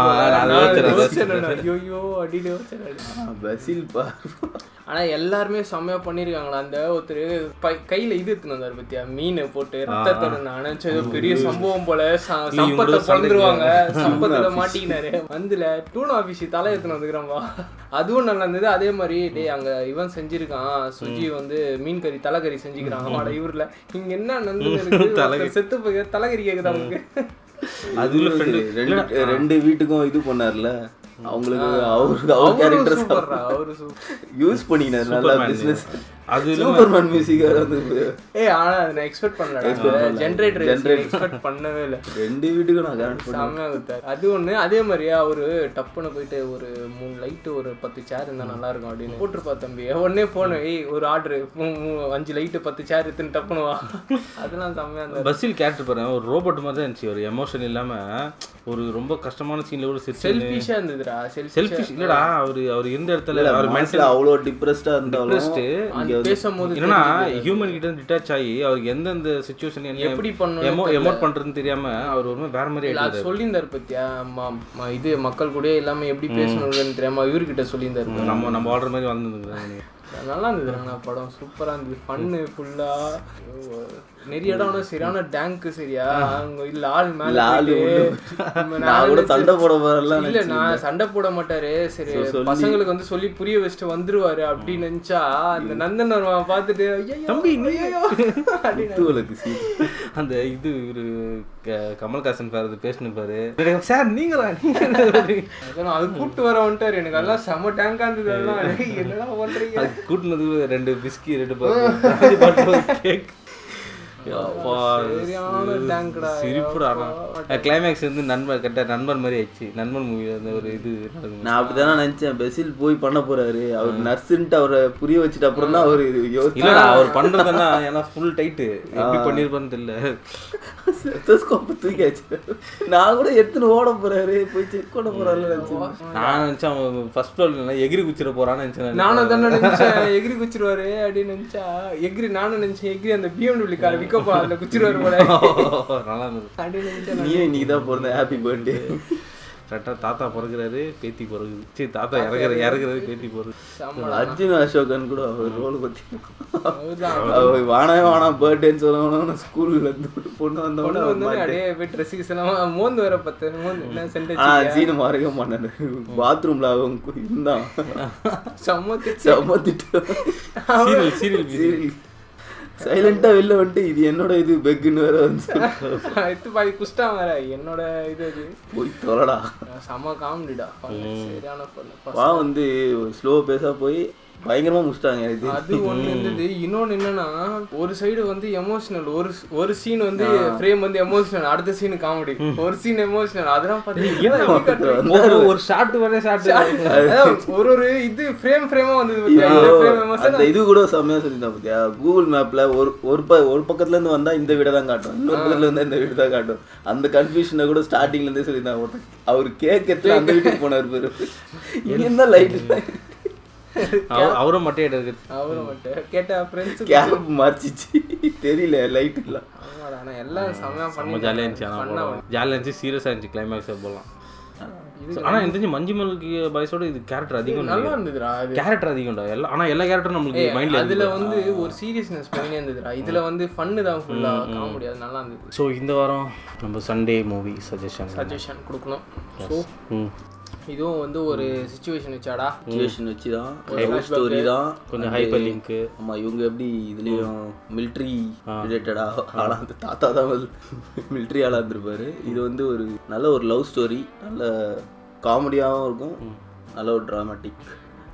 ஆனா எல்லாருமே செம்மையா பண்ணிருக்காங்களா. அந்த ஒருத்தர் கையில இது எடுத்துன்னு வந்தாரு பத்தியா மீன் போட்டு ரத்தத்தோட நினைச்ச ஏதோ பெரிய சம்பவம் போல சம்பத்தை பறந்துருவாங்க. சம்பத்துல மாட்டிக்கினாரு வந்துல டூன் ஆபீஸ் தலை எடுத்துன்னு வந்துக்கிறான்பா. அதுவும் நல்லா இருந்தது. அதே மாதிரி டே அங்க இவன் செஞ்சிருக்கான் சுஜி வந்து மீன் கறி தலைக்கறி செஞ்சுக்கிறான். இவர்ல இங்க என்ன நந்து செத்து போய் தலைக்கறி கேக்குது அவனுக்கு. அதுல 2 வீட்டுக்கும் இது பண்ணார்ல அவங்களுக்கு அவர் கேரக்டர் யூஸ் பண்ணிக்கினாரு நல்லா பிசினஸ். அது சூப்பர்மேன் மியூசிக் வந்து ஆனா அதை நான் எக்ஸ்பெக்ட் பண்ணல. ஜெனரேட்டர் எக்ஸ்பெக்ட் பண்ணவே இல்லை. 2 வீட்டுக்கு நான் கரண்ட் செம்மையா கொடுத்தாரு. அது ஒண்ணு. அதே மாதிரியா ஒரு டப்புன்னு போயிட்டு ஒரு 3 லைட் ஒரு 10 சேர் இருந்தா நல்லா இருக்கும் அப்படின்னு போட்டுருப்பா தம்பி. உடனே போன ஒரு ஆர்டர் 5 லைட் 10 சேர் எடுத்துன்னு டப்புன்னு வா. அதெல்லாம் செம்மையா இருந்தது. பஸ்ஸில் கேரக்டர் பாருங்க ஒரு ரோபோட் மாதிரி தான் இருந்துச்சு. ஒரு எமோஷன் இல்லாம ஒரு ரொம்ப கஷ்டமான சீன்ல கூட செல்ஃபிஷா இருந்ததுடா. செல்ஃபிஷ் இல்லடா. அவர் இருந்த இடத்துல அவர் மென்டலா அவ்வளோ டிப்ரெஸ்டா இருந்தாலும் பேசும்போது என்னன்னா ஹியூமன் கிட்ட டிட்டாச் ஆகி அவருக்கு எந்தெந்த சிச்சுவேஷன் எப்படி பண்ணணும் எமோட் பண்றதுன்னு தெரியாம அவர் ஒரு வேற மாதிரி ஆயிட்டாரு. சொல்லியிருந்தாரு பத்தியா இது மக்கள் கூட எல்லாமே எப்படி பேசணும்னு தெரியாம இவர்கிட்ட சொல்லியிருந்தாரு. நம்ம ஆர்டர் மாதிரி வளர்ந்துருக்குறாங்க. நல்லா இருந்ததுண்ணா படம். சூப்பரா இருந்தது. ஃபன்னு ஃபுல்லா நிறைய இடம். சரியான டேங்க் சரியா அங்க இல்ல ஆள் மேல சண்டை போட வரலாம் இல்ல. நான் சண்டை போட மாட்டாரு. சரி பசங்களுக்கு வந்து சொல்லி புரிய வச்சுட்டு வந்துருவாரு அப்படின்னு நினைச்சா அந்த நந்தன் பார்த்துட்டு தம்பி அந்த இது ஒரு கமல்ஹாசன் பாரு பேசணும் பாரு சார் நீங்களா அது கூப்பிட்டு வர வந்துட்டாரு. எனக்கு எல்லாம் செம டேங்கா இருந்தது. எல்லாம் என்னடா பண்றீங்க கூட்டினது 2 பிஸ்கி 2 கேக் சிரிப்புடா. கிளைமேக்ஸ் வந்து நண்பர் மாதிரி ஆயிடுச்சு. நண்பன் மூவி அந்த ஒரு இது நான் அப்படிதானே நினைச்சேன். பெசில் போய் பண்ண போறாரு அவர் நர்ஸுன்ட்டு அவரை புரிய வச்சுட்டு அப்புறம் தான் அவர் இல்லடா அவர் பண்றதுன்னா ஏன்னா ஃபுல் டைட்டு எப்படி பண்ணிருப்பான்னு தெரியல. ஸ்டெத்தோஸ்கோப் தூக்கியாச்சு. நான் கூட எடுத்துன்னு ஓட போறாரு போய் செக் பண்ண போறாருன்னு நினைச்சேன். நான் நினைச்சேன் அவன் ஃபர்ஸ்ட் ஃப்ளோர்ல எகிரி குச்சிட போறான்னு நினைச்சேன். நானும் தானே நினைச்சேன் எகிரி குச்சிருவாரு அப்படின்னு நினைச்சா நானும் நினைச்சேன் எகிரி அந்த BMW கார் விற்கப்பா அதுல குச்சிருவாரு போல. நல்லா இருந்தது. நீ இன்னைக்கு தான் பிறந்த. Happy birthday. கரெக்டாக தாத்தா பிறகுறாரு பேத்தி பிறகுது. சரி தாத்தா இறங்குறது பேத்தி பிறகு. அர்ஜுன் அசோகன் கூட அவர் ரோல் பத்தி வானா பர்த்டேன்னு சொல்லணும். ஸ்கூல்ல இருந்து பொண்ணு வந்தவொடனே அப்படியே போய் ட்ரெஸ்ஸுக்கு எல்லாம் மோந்து வர பார்த்து சீனு மாறவே மாட்டாரு. பாத்ரூம்ல அவங்க இருந்தான் சீரியல் சைலண்டா வெளில வந்துட்டு இது என்னோட இது பெக்குன்னு வேற வந்து பாதி குஷ்டா வேற என்னோட இது போய் தொலைடா. செம காமெடிடா. சரியான வா வந்து ஸ்லோ பேஸா போய் பயங்கரமா முடிச்சிட்டாங்க. அது ஒண்ணு இருந்தது. இன்னொன்னு என்னன்னா ஒரு சைடு வந்து எமோஷனல். ஒரு சீன் வந்து ஃப்ரேம் வந்து எமோஷனல். அடுத்த சீன் காமெடி. ஒரு சீன் எமோஷனல். அதெல்லாம் பாத்தீங்கன்னா ஒரு ஷாட் வர ஷாட் ஒரு இது ஃப்ரேமா வந்தது. அந்த இது கூட செம்மையா சொல்லியிருந்தா பாத்தியா. கூகுள் மேப்ல ஒரு பக்கத்துல இருந்து வந்தா இந்த வீட தான் காட்டும், இன்னொரு பக்கத்துல இருந்தா இந்த வீடு தான் காட்டும். அந்த கன்ஃபியூஷனை கூட ஸ்டார்டிங்ல இருந்தே சொல்லியிருந்தாங்க. அவர் கேட்கறதுல அந்த வீட்டுக்கு போனார் பேரு. என்ன லைட் அவரும் மட்டும் எடுக்குது. அவரும் மட்டும் கேட்டா ஃப்ரெண்ட்ஸ் கேப் மார்ச்சிச்சு தெரியல லைட் இல்ல. ஆனா எல்லாம் செமையா பண்ணி ஜாலியா இருந்துச்சு. சீரியஸா இருந்துச்சு. கிளைமேக்ஸ் போலாம். ஆனா இந்த மஞ்சுமல் பாய்ஸோட இது கேரக்டர் அதிகம். நல்லா இருந்ததுடா. கேரக்டர் அதிகம்டா. ஆனா எல்லா கேரக்டரும் நமக்கு மைண்ட்ல அதுல வந்து ஒரு சீரியஸ்னஸ் பண்ணினே இருந்ததுடா. இதுல வந்து ஃபன்னு தான் ஃபுல்லா காமெடி. அது நல்லா இருந்தது. ஸோ இந்த வாரம் நம்ம சண்டே மூவி சஜஷன் கொடுக்கணும். ஸோ இதுவும் வந்து ஒரு சிச்சுவேஷன் வச்சாடா. சிச்சுவேஷன் வச்சு தான் லவ் ஸ்டோரி தான். கொஞ்சம் ஹைப்பர் லிங்க். ஆமாம் இவங்க எப்படி இதுலேயும் மிலிட்ரி ரிலேட்டடாக ஆளாக அந்த தாத்தா தான் மிலிட்ரி ஆளாக இருந்திருப்பாரு. இது வந்து ஒரு நல்ல ஒரு லவ் ஸ்டோரி. நல்ல காமெடியாகவும் இருக்கும். நல்ல ஒரு ட்ராமேட்டிக்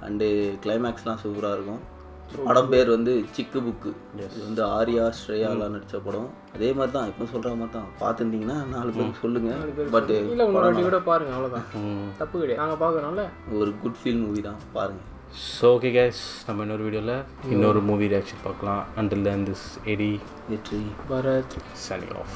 அண்டு கிளைமேக்ஸ்லாம் சூப்பராக இருக்கும். படம் பேர் வந்து சிக்கு புக்கு. இது வந்து ஆர்யா ஸ்ரேயாலாம் நடித்த படம். அதே மாதிரி தான் இப்போ சொல்கிற மாதிரி தான். பார்த்துருந்தீங்கன்னா 4 பேருக்கு சொல்லுங்கள். பட் இல்லை உங்களோட கூட பாருங்கள். அவ்வளோதான், தப்பு கிடையாது. நாங்கள் பார்க்கறனால ஒரு குட் ஃபீல் மூவி தான், பாருங்கள். ஸோ ஓகே கைஸ், நம்ம இன்னொரு வீடியோவில் இன்னொரு மூவி ரியாக்ஷன் பார்க்கலாம். அண்டில் தென் திஸ் எடி வெற்றி பரத் signing off.